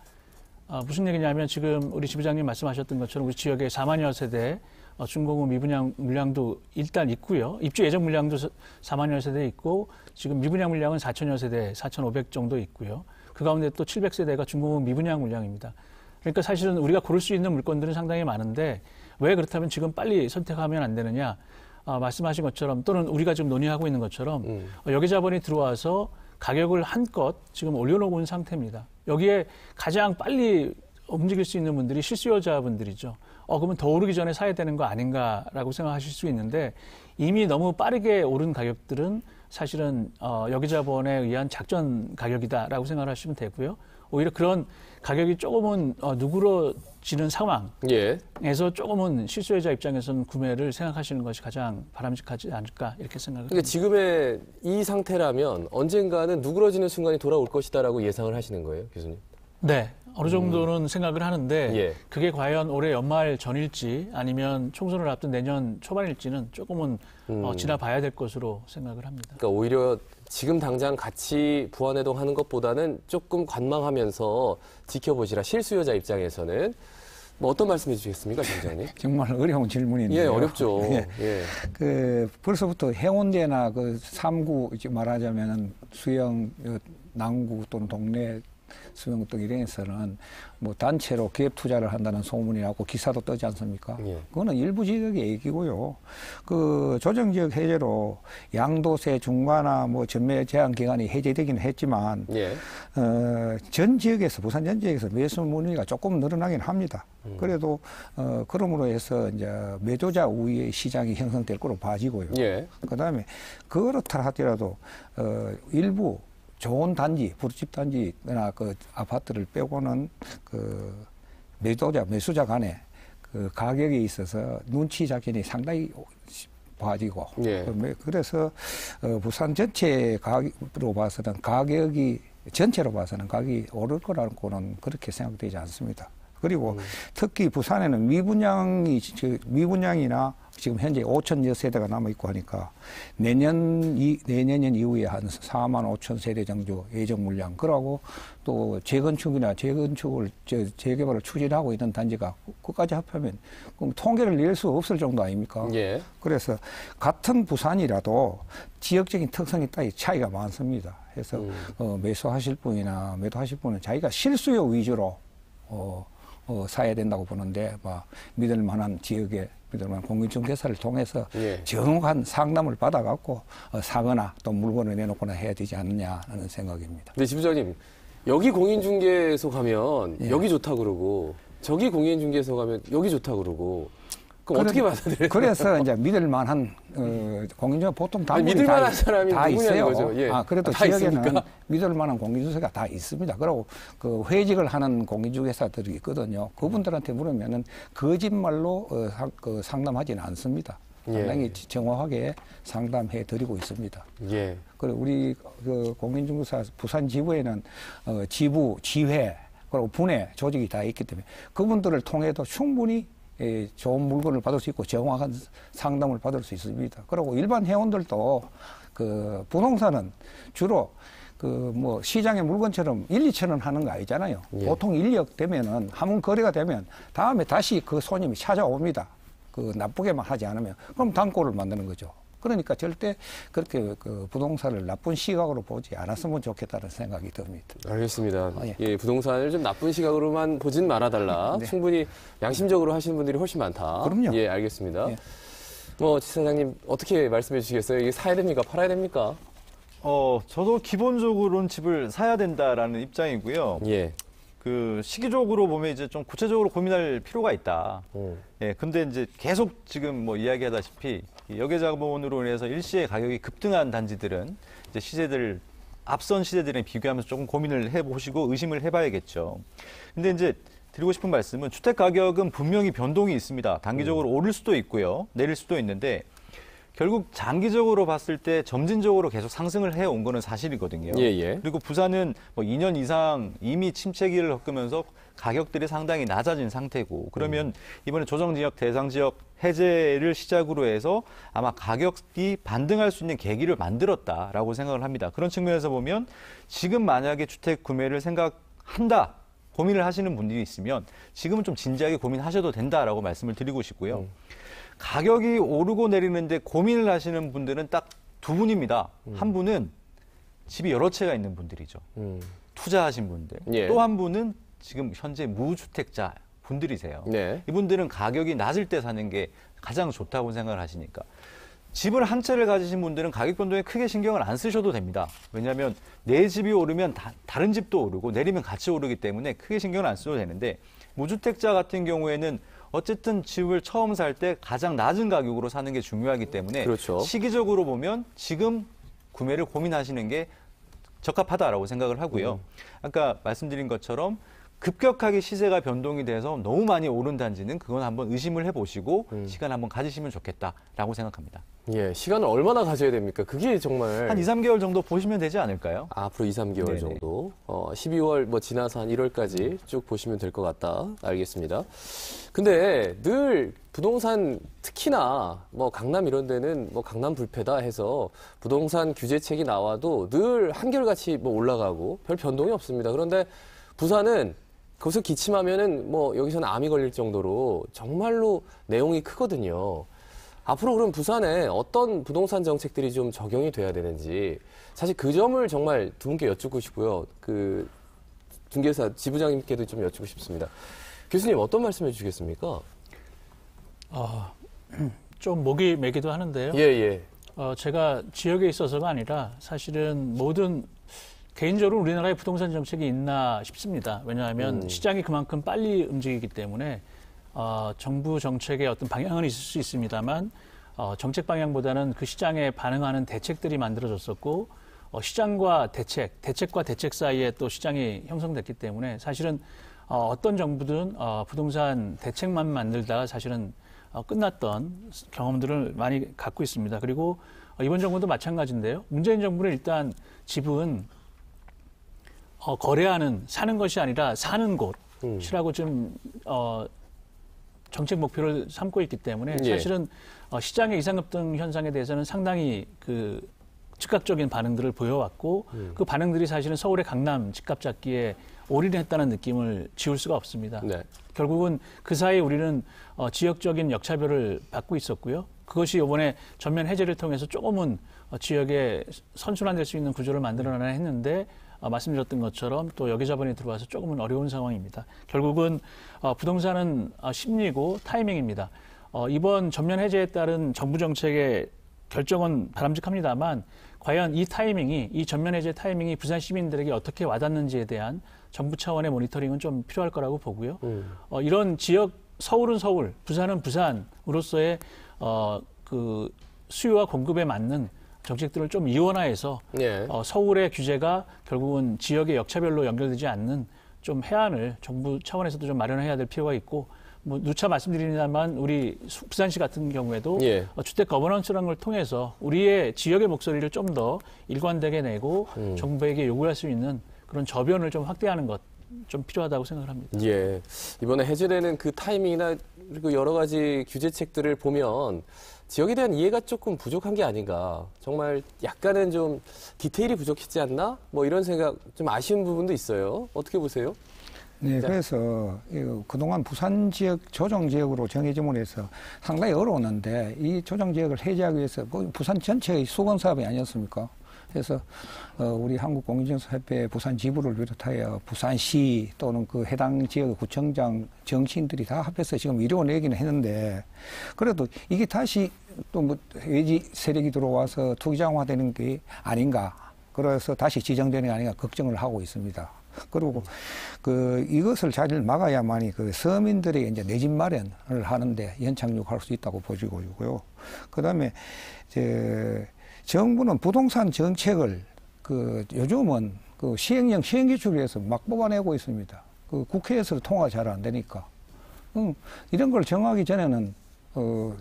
Speaker 2: 무슨 얘기냐면 지금 우리 지부장님 말씀하셨던 것처럼 우리 지역에 4만여 세대 중공업 미분양 물량도 일단 있고요. 입주 예정 물량도 4만여 세대 있고 지금 미분양 물량은 4천여 세대, 4,500 정도 있고요. 그 가운데 또 700세대가 중공업 미분양 물량입니다. 그러니까 사실은 우리가 고를 수 있는 물건들은 상당히 많은데 왜 그렇다면 지금 빨리 선택하면 안 되느냐. 말씀하신 것처럼 또는 우리가 지금 논의하고 있는 것처럼 여기 자본이 들어와서 가격을 한껏 지금 올려놓은 상태입니다. 여기에 가장 빨리 움직일 수 있는 분들이 실수요자분들이죠. 그러면 더 오르기 전에 사야 되는 거 아닌가라고 생각하실 수 있는데 이미 너무 빠르게 오른 가격들은 사실은 여기 자본에 의한 작전 가격이다라고 생각하시면 되고요. 오히려 그런 가격이 조금은 누그러지는 상황에서 조금은 실수요자 입장에서는 구매를 생각하시는 것이 가장 바람직하지 않을까 이렇게 생각을
Speaker 1: 그러니까
Speaker 2: 합니다.
Speaker 1: 지금의 이 상태라면 언젠가는 누그러지는 순간이 돌아올 것이다라고 예상을 하시는 거예요, 교수님?
Speaker 2: 네. 어느 정도는 생각을 하는데
Speaker 1: 예.
Speaker 2: 그게 과연 올해 연말 전일지 아니면 총선을 앞둔 내년 초반일지는 조금은 지나봐야 될 것으로 생각을 합니다.
Speaker 1: 그러니까 오히려 지금 당장 같이 부안해동하는 것보다는 조금 관망하면서 지켜보시라. 실수요자 입장에서는 뭐 어떤 말씀해 주시겠습니까, 장장님?
Speaker 3: 정말 어려운 질문인데요.
Speaker 1: 예, 어렵죠.
Speaker 3: 예.
Speaker 1: 예.
Speaker 3: 벌써부터 해운대나 그 3구 이제 말하자면은 수영, 남구 또는 동네 수영 등 이런에서는 뭐 단체로 기업 투자를 한다는 소문이 나고 기사도 뜨지 않습니까?
Speaker 1: 예.
Speaker 3: 그거는 일부 지역의 얘기고요. 그 조정지역 해제로 양도세 중과나 뭐 전매 제한 기간이 해제되기는 했지만
Speaker 1: 예.
Speaker 3: 전 지역에서 부산 전 지역에서 매수 문의가 조금 늘어나긴 합니다. 그래도 그러므로 해서 이제 매도자 우위의 시장이 형성될 거로 봐지고요.
Speaker 1: 예.
Speaker 3: 그다음에 그렇다 하더라도 일부 좋은 단지, 부잣집 단지나 그 아파트를 빼고는 그 매수자 간에 그 가격에 있어서 눈치 작전이 상당히 봐지고.
Speaker 1: 예.
Speaker 3: 그래서 부산 전체 가격으로 봐서는 전체로 봐서는 가격이 오를 거라고는 그렇게 생각되지 않습니다. 그리고 특히 부산에는 미분양이나 지금 현재 5천여 세대가 남아있고 하니까 내년 이후에 한 4만 5천 세대 정도 예정 물량. 그러고 또 재개발을 추진하고 있는 단지가 그까지 합하면 그럼 통계를 낼 수 없을 정도 아닙니까?
Speaker 1: 예.
Speaker 3: 그래서 같은 부산이라도 지역적인 특성이 차이가 많습니다. 그래서 매수하실 분이나 매도하실 분은 자기가 실수요 위주로 사야 된다고 보는데, 믿을 만한 지역에 믿을 만한 공인중개사를 통해서
Speaker 1: 예.
Speaker 3: 정확한 상담을 받아갖고 사거나 또 물건을 내놓거나 해야 되지 않느냐 하는 생각입니다.
Speaker 1: 근데 지부장님, 여기 공인중개소 가면
Speaker 3: 예.
Speaker 1: 여기 좋다 그러고, 저기 공인중개소 가면 여기 좋다 그러고, 그럼 어떻게 받아들여요?
Speaker 3: 그래서 이제 믿을 만한 공인중개사 보통 다
Speaker 1: 믿을 만한 사람이
Speaker 3: 다
Speaker 1: 누구냐는
Speaker 3: 있어요.
Speaker 1: 거죠. 예.
Speaker 3: 그래도
Speaker 1: 다
Speaker 3: 지역에는
Speaker 1: 있습니까?
Speaker 3: 믿을 만한 공인중개사가 다 있습니다. 그리고 그 회직을 하는 공인중개사들이 있거든요. 그분들한테 물으면은 거짓말로 상담하지는 않습니다. 상당히
Speaker 1: 예.
Speaker 3: 정확하게 상담해 드리고 있습니다.
Speaker 1: 예.
Speaker 3: 그리고 우리 그 공인중개사 부산 지부에는 지회 그리고 분회 조직이 다 있기 때문에 그분들을 통해도 충분히 좋은 물건을 받을 수 있고 정확한 상담을 받을 수 있습니다. 그리고 일반 회원들도 그 부동산은 주로 그 뭐 시장의 물건처럼 1, 2천 원 하는 거 아니잖아요.
Speaker 1: 예.
Speaker 3: 보통 인력 되면은 한번 거래가 되면 다음에 다시 그 손님이 찾아옵니다. 그 나쁘게만 하지 않으면 그럼 단골을 만드는 거죠. 그러니까 절대 그렇게 그 부동산을 나쁜 시각으로 보지 않았으면 좋겠다는 생각이 듭니다.
Speaker 1: 알겠습니다.
Speaker 3: 예.
Speaker 1: 예, 부동산을 좀 나쁜 시각으로만 보진 말아달라.
Speaker 3: 네.
Speaker 1: 충분히 양심적으로 하시는 분들이 훨씬 많다.
Speaker 3: 그럼요.
Speaker 1: 예, 알겠습니다.
Speaker 3: 예.
Speaker 1: 지사장님 어떻게 말씀해 주시겠어요? 이게 사야 됩니까? 팔아야 됩니까?
Speaker 4: 저도 기본적으로는 집을 사야 된다라는 입장이고요.
Speaker 1: 예.
Speaker 4: 그 시기적으로 보면 이제 좀 구체적으로 고민할 필요가 있다. 예, 근데 이제 계속 지금 뭐 이야기하다시피 이 역외자본으로 인해서 일시에 가격이 급등한 단지들은 이제 앞선 시대들에 비교하면서 조금 고민을 해보시고 의심을 해봐야겠죠. 근데 이제 드리고 싶은 말씀은 주택 가격은 분명히 변동이 있습니다. 단기적으로 오를 수도 있고요, 내릴 수도 있는데 결국 장기적으로 봤을 때 점진적으로 계속 상승을 해온 거는 사실이거든요.
Speaker 1: 예, 예.
Speaker 4: 그리고 부산은 뭐 2년 이상 이미 침체기를 겪으면서 가격들이 상당히 낮아진 상태고, 그러면 이번에 조정지역, 대상지역 해제를 시작으로 해서 아마 가격이 반등할 수 있는 계기를 만들었다라고 생각을 합니다. 그런 측면에서 보면 지금 만약에 주택 구매를 생각한다, 고민을 하시는 분들이 있으면 지금은 좀 진지하게 고민하셔도 된다라고 말씀을 드리고 싶고요. 가격이 오르고 내리는데 고민을 하시는 분들은 딱 두 분입니다. 한 분은 집이 여러 채가 있는 분들이죠. 투자하신 분들.
Speaker 1: 예.
Speaker 4: 또 한 분은 지금 현재 무주택자 분들이세요.
Speaker 1: 네.
Speaker 4: 이분들은 가격이 낮을 때 사는 게 가장 좋다고 생각을 하시니까. 집을 한 채를 가지신 분들은 가격 변동에 크게 신경을 안 쓰셔도 됩니다. 왜냐하면 내 집이 오르면 다른 집도 오르고 내리면 같이 오르기 때문에 크게 신경을 안 써도 되는데, 무주택자 같은 경우에는 어쨌든 집을 처음 살 때 가장 낮은 가격으로 사는 게 중요하기 때문에
Speaker 1: 그렇죠.
Speaker 4: 시기적으로 보면 지금 구매를 고민하시는 게 적합하다라고 생각을 하고요. 아까 말씀드린 것처럼 급격하게 시세가 변동이 돼서 너무 많이 오른 단지는 그건 한번 의심을 해보시고 시간 한번 가지시면 좋겠다라고 생각합니다.
Speaker 1: 예, 시간을 얼마나 가져야 됩니까? 그게 정말
Speaker 4: 한 2, 3개월 정도 보시면 되지 않을까요?
Speaker 1: 앞으로 2, 3개월
Speaker 4: 네네.
Speaker 1: 정도. 12월 지나서 한 1월까지 쭉 보시면 될 것 같다. 알겠습니다. 근데 늘 부동산 특히나 강남 이런 데는 강남 불패다 해서 부동산 규제책이 나와도 늘 한결같이 올라가고 별 변동이 없습니다. 그런데 부산은 그것을 기침하면은 뭐 여기서는 암이 걸릴 정도로 정말로 내용이 크거든요. 앞으로 그럼 부산에 어떤 부동산 정책들이 좀 적용이 돼야 되는지 사실 그 점을 정말 두 분께 여쭙고 싶고요. 그 중개사 지부장님께도 좀 여쭙고 싶습니다. 교수님 어떤 말씀해 주시겠습니까?
Speaker 2: 좀 목이 메기도 하는데요.
Speaker 1: 예, 예.
Speaker 2: 제가 지역에 있어서가 아니라 사실은 모든 개인적으로 우리나라의 부동산 정책이 있나 싶습니다. 왜냐하면 시장이 그만큼 빨리 움직이기 때문에 정부 정책의 어떤 방향은 있을 수 있습니다만 정책 방향보다는 그 시장에 반응하는 대책들이 만들어졌었고 시장과 대책과 대책 사이에 또 시장이 형성됐기 때문에 사실은 어떤 정부든 부동산 대책만 만들다가 사실은 끝났던 경험들을 많이 갖고 있습니다. 그리고 이번 정부도 마찬가지인데요. 문재인 정부는 일단 집은 거래하는 사는 것이 아니라 사는 곳이라고 좀 정책 목표를 삼고 있기 때문에
Speaker 1: 예.
Speaker 2: 사실은 시장의 이상급등 현상에 대해서는 상당히 그 즉각적인 반응들을 보여왔고 그 반응들이 사실은 서울의 강남 집값 잡기에 올인했다는 느낌을 지울 수가 없습니다.
Speaker 1: 네.
Speaker 2: 결국은 그 사이에 우리는 지역적인 역차별을 받고 있었고요. 그것이 이번에 전면 해제를 통해서 조금은 지역에 선순환될 수 있는 구조를 만들어내야 했는데 말씀드렸던 것처럼 또 여기자본이 들어와서 조금은 어려운 상황입니다. 결국은 부동산은 심리고 타이밍입니다. 이번 전면 해제에 따른 정부 정책의 결정은 바람직합니다만 과연 이 타이밍이, 이 전면 해제 타이밍이 부산 시민들에게 어떻게 와닿는지에 대한 정부 차원의 모니터링은 좀 필요할 거라고 보고요. 이런 지역, 서울은 서울, 부산은 부산으로서의 그 수요와 공급에 맞는 정책들을 좀 이원화해서
Speaker 1: 예.
Speaker 2: 서울의 규제가 결국은 지역의 역차별로 연결되지 않는 좀 해안을 정부 차원에서도 좀 마련해야 될 필요가 있고 뭐 누차 말씀드립니다만 우리 부산시 같은 경우에도
Speaker 1: 예.
Speaker 2: 주택 거버넌스라는 걸 통해서 우리의 지역의 목소리를 좀 더 일관되게 내고 정부에게 요구할 수 있는 그런 저변을 좀 확대하는 것 좀 필요하다고 생각을 합니다.
Speaker 1: 예. 이번에 해제되는 그 타이밍이나 그리고 여러 가지 규제책들을 보면 지역에 대한 이해가 조금 부족한 게 아닌가. 정말 약간은 좀 디테일이 부족했지 않나? 뭐 이런 생각, 좀 아쉬운 부분도 있어요. 어떻게 보세요?
Speaker 3: 네, 그래서 그동안 부산 지역 조정 지역으로 정해짐으로 해서 상당히 어려웠는데 이 조정 지역을 해제하기 위해서 부산 전체의 수건 사업이 아니었습니까? 그래서 우리 한국공인중개사협회 부산 지부를 비롯하여 부산시 또는 그 해당 지역의 구청장 정치인들이 다 합해서 지금 이뤄내기는 했는데 그래도 이게 다시 또 뭐 외지 세력이 들어와서 투기장화되는 게 아닌가. 그래서 다시 지정되는 게 아닌가 걱정을 하고 있습니다. 그리고 이것을 잘 막아야만이 그 서민들의 이제 내 집 마련을 하는데 연착륙할 수 있다고 보시고 있고요. 그 다음에 정부는 부동산 정책을 요즘은 시행령 시행기초를 해서 막 뽑아내고 있습니다. 국회에서 통과가 잘 안 되니까. 이런 걸 정하기 전에는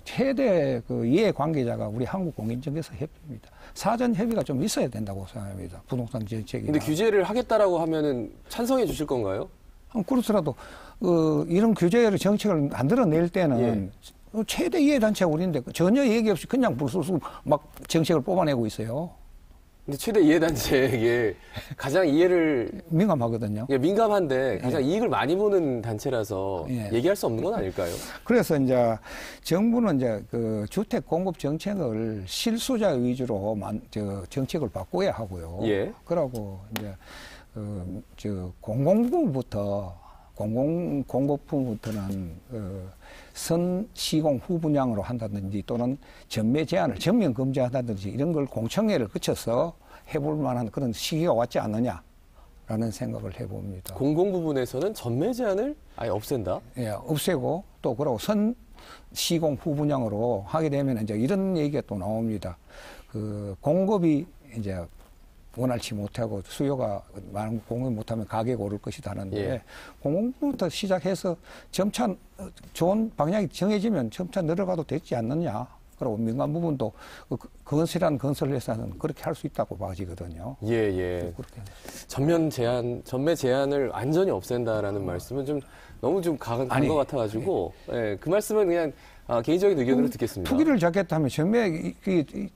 Speaker 3: 최대 이해관계자가 우리 한국공인중개사협회입니다. 사전 협의가 좀 있어야 된다고 생각합니다. 부동산 정책이.
Speaker 1: 근데 규제를 하겠다라고 하면은 찬성해 주실 건가요?
Speaker 3: 그렇더라도 이런 규제를 정책을 만들어낼 때는 최대 이해단체가 우리인데 전혀 얘기 없이 그냥 불쑥 막 정책을 뽑아내고 있어요.
Speaker 1: 근데 최대 이해단체에게 가장 이해를
Speaker 3: 민감하거든요.
Speaker 1: 민감한데 가장 이익을 많이 보는 단체라서 얘기할 수 없는 건 아닐까요?
Speaker 3: 그래서 이제 정부는 이제 주택 공급 정책을 실수자 위주로 정책을 바꿔야 하고요.
Speaker 1: 예.
Speaker 3: 그러고 이제 공공부부터는 선시공 후분양으로 한다든지 또는 전매 제한을 전면 금지한다든지 이런 걸 공청회를 거쳐서 해볼 만한 그런 시기가 왔지 않느냐라는 생각을 해봅니다.
Speaker 1: 공공 부분에서는 전매 제한을 아예 없앤다?
Speaker 3: 예, 없애고 또 그러고 선시공 후분양으로 하게 되면 이제 이런 얘기가 또 나옵니다. 공급이 이제 원활치 못하고 수요가 많은 공급이 못하면 가격이 오를 것이다 하는데 공공부터 시작해서 점차 좋은 방향이 정해지면 점차 늘어가도 되지 않느냐. 그리고 민간 부분도 건설한 건설회사는 그렇게 할 수 있다고 봐지거든요.
Speaker 1: 예. 전매 제한을 완전히 없앤다라는 말씀은 좀 너무 좀 강한 것 같아가지고 그 말씀은 그냥 개인적인 의견으로 듣겠습니다.
Speaker 3: 투기를 잡겠다면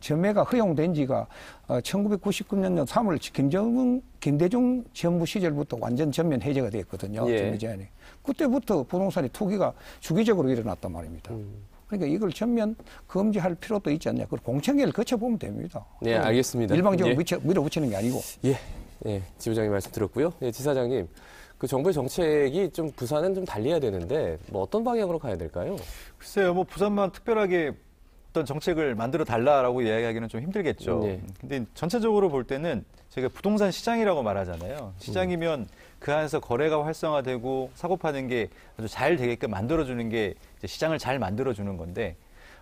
Speaker 3: 전매가 허용된 지가 1999년 3월 김대중 정부 시절부터 완전 전면 해제가 됐거든요.
Speaker 1: 예.
Speaker 3: 전매 제한이. 그때부터 부동산의 투기가 주기적으로 일어났단 말입니다. 그러니까 이걸 전면 금지할 필요도 있지 않냐. 그걸 공청회를 거쳐보면 됩니다.
Speaker 1: 네, 알겠습니다.
Speaker 3: 일방적으로
Speaker 1: 예.
Speaker 3: 밀어붙이는 게 아니고.
Speaker 1: 예, 예, 지부장님 말씀 들었고요. 예, 지사장님, 그 정부의 정책이 좀 부산은 좀 달리해야 되는데 뭐 어떤 방향으로 가야 될까요?
Speaker 4: 글쎄요, 뭐 부산만 특별하게 어떤 정책을 만들어 달라라고 이야기하기는 좀 힘들겠죠.
Speaker 1: 네.
Speaker 4: 근데 전체적으로 볼 때는 저희가 부동산 시장이라고 말하잖아요. 시장이면 그 안에서 거래가 활성화되고 사고 파는 게 아주 잘 되게끔 만들어주는 게 이제 시장을 잘 만들어주는 건데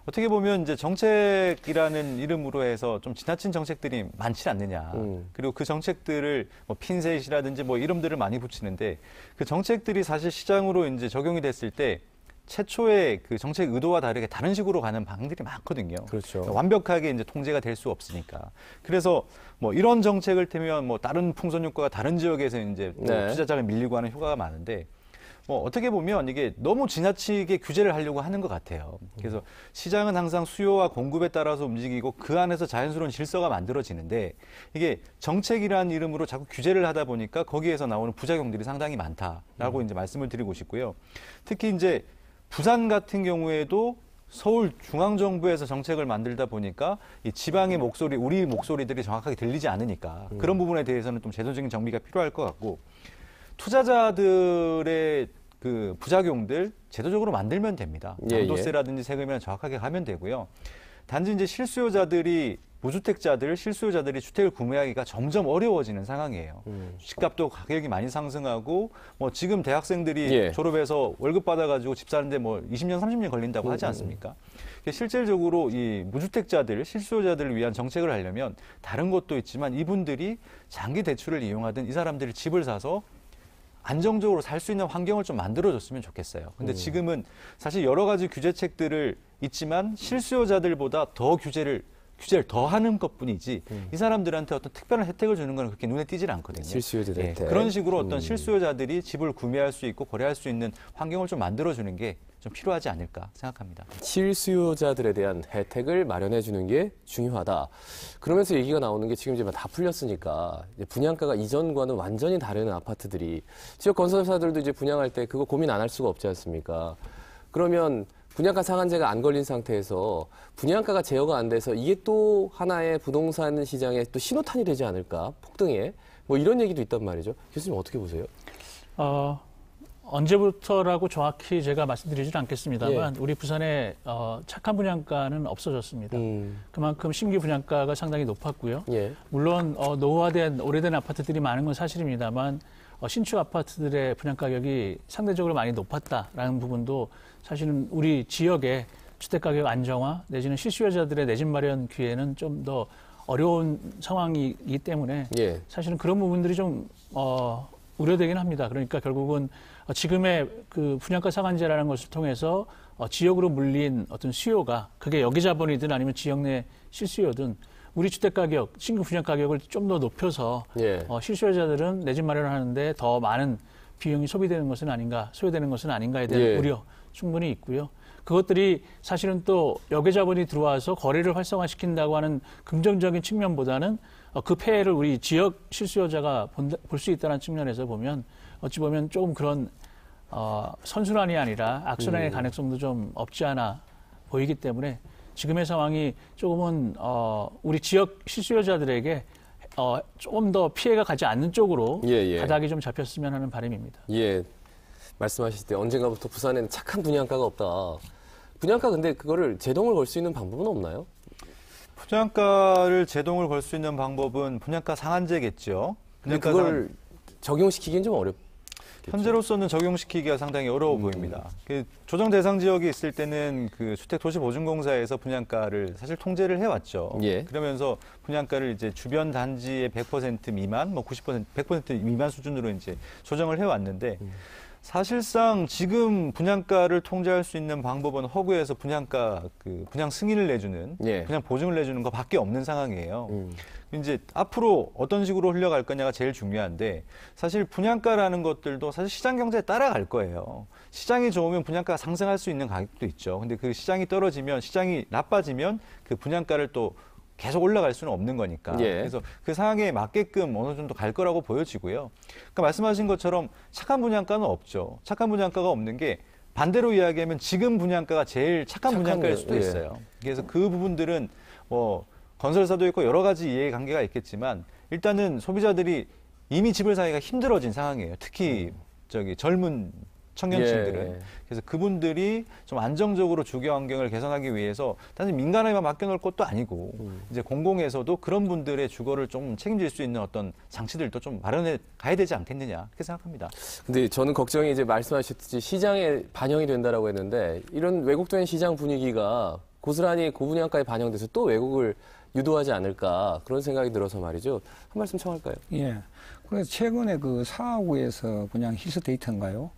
Speaker 4: 어떻게 보면 이제 정책이라는 이름으로 해서 좀 지나친 정책들이 많지 않느냐. 그리고 그 정책들을 뭐 핀셋이라든지 뭐 이름들을 많이 붙이는데 그 정책들이 사실 시장으로 이제 적용이 됐을 때 최초의 그 정책 의도와 다르게 다른 식으로 가는 방들이 많거든요.
Speaker 1: 그렇죠.
Speaker 4: 완벽하게 이제 통제가 될 수 없으니까. 그래서 뭐 이런 정책을 태면 뭐 다른 풍선 효과가 다른 지역에서 이제 또
Speaker 1: 네.
Speaker 4: 투자자를 밀리고 하는 효과가 많은데 뭐 어떻게 보면 이게 너무 지나치게 규제를 하려고 하는 것 같아요. 그래서 시장은 항상 수요와 공급에 따라서 움직이고 그 안에서 자연스러운 질서가 만들어지는데 이게 정책이라는 이름으로 자꾸 규제를 하다 보니까 거기에서 나오는 부작용들이 상당히 많다라고 이제 말씀을 드리고 싶고요. 특히 이제 부산 같은 경우에도 서울 중앙정부에서 정책을 만들다 보니까 이 지방의 목소리, 우리 목소리들이 정확하게 들리지 않으니까 그런 부분에 대해서는 좀 제도적인 정비가 필요할 것 같고 투자자들의 그 부작용들 제도적으로 만들면 됩니다.
Speaker 1: 예,
Speaker 4: 양도세라든지 세금이나 정확하게 가면 되고요. 단지 이제 실수요자들이 무주택자들, 실수요자들이 주택을 구매하기가 점점 어려워지는 상황이에요. 집값도 가격이 많이 상승하고 뭐 지금 대학생들이
Speaker 1: 예.
Speaker 4: 졸업해서 월급 받아가지고 집 사는데 뭐 20년, 30년 걸린다고 하지 않습니까? 실질적으로 이 무주택자들, 실수요자들을 위한 정책을 하려면 다른 것도 있지만 이분들이 장기 대출을 이용하든 이 사람들이 집을 사서 안정적으로 살 수 있는 환경을 좀 만들어줬으면 좋겠어요. 근데 지금은 사실 여러 가지 규제책들을 있지만 실수요자들보다 더 규제를 더 하는 것뿐이지 이 사람들한테 어떤 특별한 혜택을 주는 건 그렇게 눈에 띄질 않거든요.
Speaker 1: 실수요자들 혜택.
Speaker 4: 그런 식으로 어떤 실수요자들이 집을 구매할 수 있고 거래할 수 있는 환경을 좀 만들어주는 게 좀 필요하지 않을까 생각합니다.
Speaker 1: 실수요자들에 대한 혜택을 마련해 주는 게 중요하다. 그러면서 얘기가 나오는 게 지금 이제 다 풀렸으니까 이제 분양가가 이전과는 완전히 다른 아파트들이 지역 건설사들도 이제 분양할 때 그거 고민 안 할 수가 없지 않습니까? 그러면 분양가 상한제가 안 걸린 상태에서 분양가가 제어가 안 돼서 이게 또 하나의 부동산 시장에 또 신호탄이 되지 않을까? 폭등에. 뭐 이런 얘기도 있단 말이죠. 교수님 어떻게 보세요?
Speaker 2: 언제부터라고 정확히 제가 말씀드리지는 않겠습니다만 우리 부산의 착한 분양가는 없어졌습니다. 그만큼 신규 분양가가 상당히 높았고요.
Speaker 1: 예.
Speaker 2: 물론 노후화된 오래된 아파트들이 많은 건 사실입니다만 신축 아파트들의 분양 가격이 상대적으로 많이 높았다라는 부분도 사실은 우리 지역의 주택가격 안정화 내지는 실수요자들의 내 집 마련 기회는 좀 더 어려운 상황이기 때문에
Speaker 1: 예.
Speaker 2: 사실은 그런 부분들이 좀 우려되긴 합니다. 그러니까 결국은 지금의 그 분양가 상한제라는 것을 통해서 지역으로 물린 어떤 수요가 그게 여기 자본이든 아니면 지역 내 실수요든 우리 주택 가격, 신규 분양 가격을 좀 더 높여서
Speaker 1: 예.
Speaker 2: 실수요자들은 내 집 마련하는데 더 많은 비용이 소비되는 것은 아닌가, 소요되는 것은 아닌가에 대한
Speaker 1: 예.
Speaker 2: 우려 충분히 있고요. 그것들이 사실은 또 여기 자본이 들어와서 거래를 활성화시킨다고 하는 긍정적인 측면보다는 그 폐해를 우리 지역 실수요자가 볼 수 있다는 측면에서 보면 어찌 보면 조금 그런 선순환이 아니라 악순환의 가능성도 좀 없지 않아 보이기 때문에 지금의 상황이 조금은 우리 지역 실수요자들에게 조금 더 피해가 가지 않는 쪽으로 가닥이 좀 잡혔으면 하는 바람입니다.
Speaker 1: 예. 말씀하실 때 언젠가부터 부산에는 착한 분양가가 없다. 분양가 근데 그거를 제동을 걸 수 있는 방법은 없나요?
Speaker 4: 분양가를 제동을 걸 수 있는 방법은 분양가 상한제겠죠.
Speaker 1: 근데 그걸 적용시키기는 좀 어렵겠죠.
Speaker 4: 현재로서는 적용시키기가 상당히 어려워 보입니다. 그 조정 대상 지역이 있을 때는 그 주택도시보증공사에서 분양가를 사실 통제를 해왔죠.
Speaker 1: 예.
Speaker 4: 그러면서 분양가를 이제 주변 단지의 100% 미만, 뭐 90%, 100% 미만 수준으로 이제 조정을 해왔는데 사실상 지금 분양가를 통제할 수 있는 방법은 허구에서 분양가 분양 승인을 내주는
Speaker 1: 예.
Speaker 4: 분양 보증을 내주는 것밖에 없는 상황이에요. 이제 앞으로 어떤 식으로 흘러갈 거냐가 제일 중요한데 사실 분양가라는 것들도 사실 시장 경제에 따라갈 거예요. 시장이 좋으면 분양가가 상승할 수 있는 가격도 있죠. 근데 그 시장이 떨어지면 시장이 나빠지면 그 분양가를 또 계속 올라갈 수는 없는 거니까.
Speaker 1: 예.
Speaker 4: 그래서 그 상황에 맞게끔 어느 정도 갈 거라고 보여지고요. 그러니까 말씀하신 것처럼 착한 분양가는 없죠. 착한 분양가가 없는 게 반대로 이야기하면 지금 분양가가 제일 착한 분양가일 수도
Speaker 1: 예.
Speaker 4: 있어요. 그래서 그 부분들은 뭐 건설사도 있고 여러 가지 이해관계가 있겠지만 일단은 소비자들이 이미 집을 사기가 힘들어진 상황이에요. 특히 젊은 청년층들은.
Speaker 1: 예.
Speaker 4: 그래서 그분들이 좀 안정적으로 주거 환경을 개선하기 위해서 단지 민간에만 맡겨놓을 것도 아니고 이제 공공에서도 그런 분들의 주거를 좀 책임질 수 있는 어떤 장치들도 좀 마련해 가야 되지 않겠느냐 그렇게 생각합니다.
Speaker 1: 근데 저는 걱정이 이제 말씀하셨듯이 시장에 반영이 된다라고 했는데 이런 왜곡된 시장 분위기가 고스란히 고분양가에 반영돼서 또 왜곡을 유도하지 않을까 그런 생각이 들어서 말이죠. 한 말씀 청할까요?
Speaker 3: 예. 그래서 최근에 그 사하구에서 분양 힐스테이트인가요?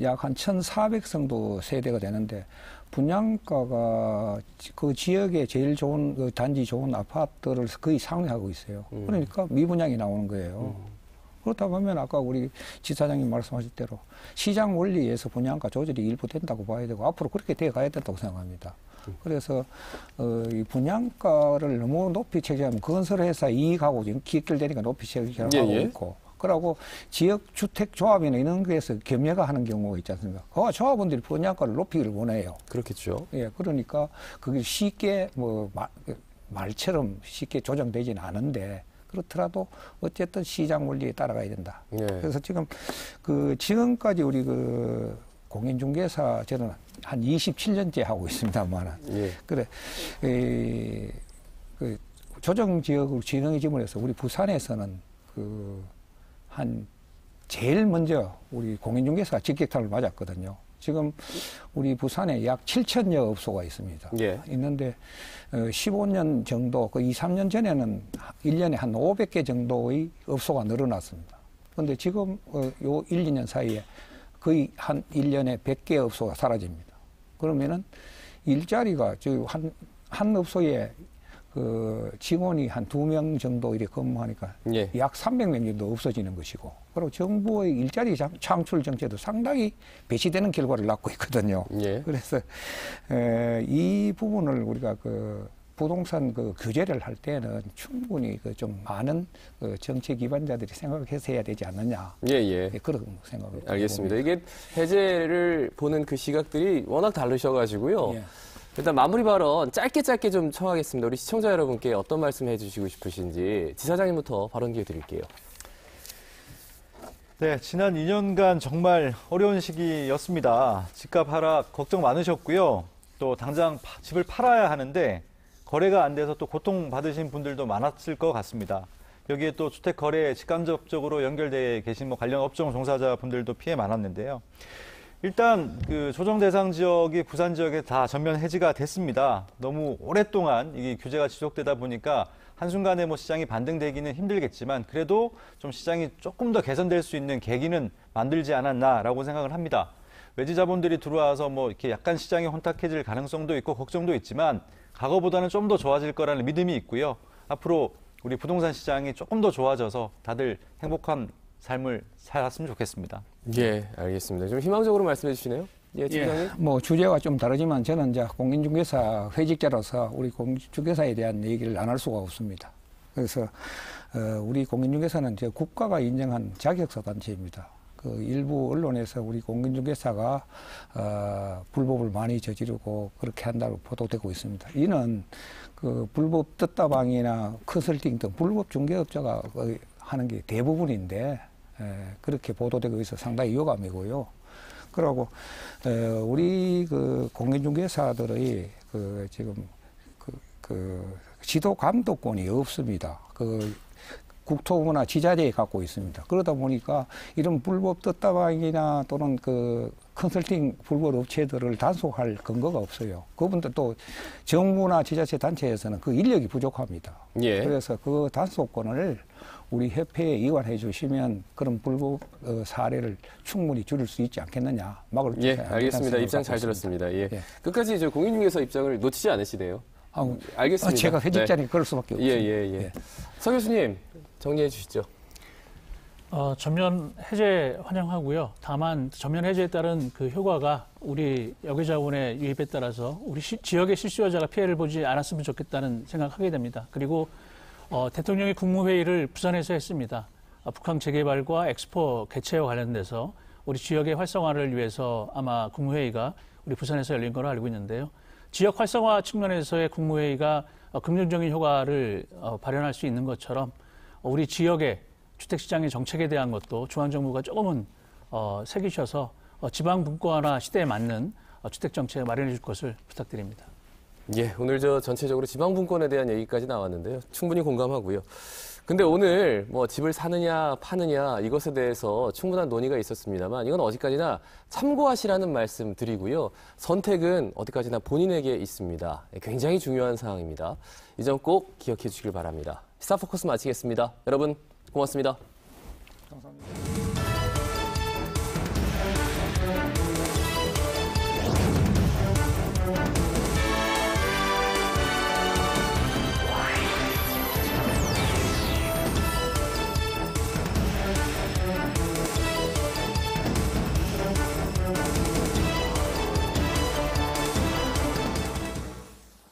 Speaker 3: 약 한 1,400성도 세대가 되는데 분양가가 그 지역에 제일 좋은 그 단지 좋은 아파트를 거의 상회하고 있어요. 그러니까 미분양이 나오는 거예요. 그렇다 보면 아까 우리 지사장님 말씀하실 대로 시장 원리에서 분양가 조절이 일부 된다고 봐야 되고 앞으로 그렇게 돼 가야 된다고 생각합니다. 그래서 이 분양가를 너무 높이 책정하면 건설회사 이익하고 지금 기획결되니까 높이 책정하고
Speaker 1: 예, 예.
Speaker 3: 있고 그러고 지역주택조합이나 이런 거에서 겸해가 하는 경우가 있지 않습니까? 그 조합원들이 분양가를 높이기를 원해요.
Speaker 1: 그렇겠죠.
Speaker 3: 예, 그러니까 그게 쉽게 말처럼 쉽게 조정되지는 않은데 그렇더라도 어쨌든 시장 원리에 따라가야 된다.
Speaker 1: 예.
Speaker 3: 그래서 지금까지 우리 공인중개사 저는 한 27년째 하고 있습니다만.
Speaker 1: 예.
Speaker 3: 그래, 조정지역으로 지정해짐을 해서 우리 부산에서는 제일 먼저 우리 공인중개사가 직격탄을 맞았거든요. 지금 우리 부산에 약 7천여 업소가 있습니다.
Speaker 1: 예.
Speaker 3: 있는데 15년 정도, 2, 3년 전에는 1년에 한 500개 정도의 업소가 늘어났습니다. 그런데 지금 요 1, 2년 사이에 거의 한 1년에 100개 업소가 사라집니다. 그러면은 일자리가 한 업소에 직원이 한 2명 정도 이렇게 근무하니까
Speaker 1: 예.
Speaker 3: 약 300명 정도 없어지는 것이고, 그리고 정부의 일자리 창출 정책도 상당히 배치되는 결과를 낳고 있거든요.
Speaker 1: 예.
Speaker 3: 그래서 이 부분을 우리가 부동산 규제를 할 때는 충분히 좀 많은 정책 기반자들이 생각해서 해야 되지 않느냐.
Speaker 1: 예.
Speaker 3: 그런 생각을
Speaker 1: 알겠습니다. 이게 해제를 보는 그 시각들이 워낙 다르셔가지고요.
Speaker 3: 예.
Speaker 1: 일단 마무리 발언 짧게 좀 청하겠습니다. 우리 시청자 여러분께 어떤 말씀 해주시고 싶으신지 지사장님부터 발언 기회 드릴게요.
Speaker 4: 네, 지난 2년간 정말 어려운 시기였습니다. 집값 하락 걱정 많으셨고요. 또 당장 집을 팔아야 하는데 거래가 안 돼서 또 고통받으신 분들도 많았을 것 같습니다. 여기에 또 주택 거래에 직간접적으로 연결되어 계신 관련 업종 종사자분들도 피해 많았는데요. 일단 조정 대상 지역이 부산 지역에 다 전면 해지가 됐습니다. 너무 오랫동안 이 규제가 지속되다 보니까 한순간에 시장이 반등되기는 힘들겠지만 그래도 좀 시장이 조금 더 개선될 수 있는 계기는 만들지 않았나라고 생각을 합니다. 외지 자본들이 들어와서 이렇게 약간 시장이 혼탁해질 가능성도 있고 걱정도 있지만 과거보다는 좀 더 좋아질 거라는 믿음이 있고요. 앞으로 우리 부동산 시장이 조금 더 좋아져서 다들 행복한 삶을 살았으면 좋겠습니다.
Speaker 1: 예, 알겠습니다. 좀 희망적으로 말씀해 주시네요. 예, 지사장님.
Speaker 3: 주제와 좀 다르지만 저는 이제 공인중개사 회직자로서 우리 공인중개사에 대한 얘기를 안 할 수가 없습니다. 그래서 우리 공인중개사는 이제 국가가 인정한 자격서 단체입니다. 일부 언론에서 우리 공인중개사가 불법을 많이 저지르고 그렇게 한다고 보도되고 있습니다. 이는 불법 뜯다방이나 컨설팅 등 불법 중개업자가 하는 게 대부분인데 그렇게 보도되고 있어 상당히 유감이고요. 그리고 우리 공인중개사들의 지금 지도 감독권이 없습니다. 국토부나 지자체에 갖고 있습니다. 그러다 보니까 이런 불법 떴다방이나 또는 그 컨설팅 불법 업체들을 단속할 근거가 없어요. 그분들 또 정부나 지자체 단체에서는 그 인력이 부족합니다.
Speaker 1: 예.
Speaker 3: 그래서 그 단속권을 우리 협회에 이관해 주시면 그런 불법 사례를 충분히 줄일 수 있지 않겠느냐. 막을 수
Speaker 1: 예,
Speaker 3: 있지 않겠느냐
Speaker 1: 알겠습니다.
Speaker 3: 생각을
Speaker 1: 입장
Speaker 3: 갖고
Speaker 1: 잘
Speaker 3: 있습니다.
Speaker 1: 들었습니다. 예.
Speaker 3: 예.
Speaker 1: 끝까지 저 공인중개사 입장을 놓치지 않으시네요. 알겠습니다.
Speaker 3: 제가 회직자니
Speaker 1: 네.
Speaker 3: 그럴 수밖에
Speaker 1: 예,
Speaker 3: 없습니다.
Speaker 1: 예, 예. 서 교수님 정리해 주시죠.
Speaker 2: 전면 해제 환영하고요. 다만 전면 해제에 따른 그 효과가 우리 여기자원의 유입에 따라서 우리 지역의 실수요자가 피해를 보지 않았으면 좋겠다는 생각하게 됩니다. 그리고 대통령이 국무회의를 부산에서 했습니다. 북한 재개발과 엑스포 개최와 관련돼서 우리 지역의 활성화를 위해서 아마 국무회의가 우리 부산에서 열린 걸로 알고 있는데요. 지역 활성화 측면에서의 국무회의가 긍정적인 효과를 발현할 수 있는 것처럼 우리 지역의 주택시장의 정책에 대한 것도 중앙정부가 조금은 새기셔서 지방 분권화 시대에 맞는 주택정책을 마련해 줄 것을 부탁드립니다.
Speaker 1: 예, 오늘 저 전체적으로 지방분권에 대한 얘기까지 나왔는데요. 충분히 공감하고요. 근데 오늘 뭐 집을 사느냐 파느냐 이것에 대해서 충분한 논의가 있었습니다만 이건 어디까지나 참고하시라는 말씀 드리고요. 선택은 어디까지나 본인에게 있습니다. 굉장히 중요한 사항입니다. 이 점 꼭 기억해 주시길 바랍니다. 시사포커스 마치겠습니다. 여러분 고맙습니다.
Speaker 3: 감사합니다.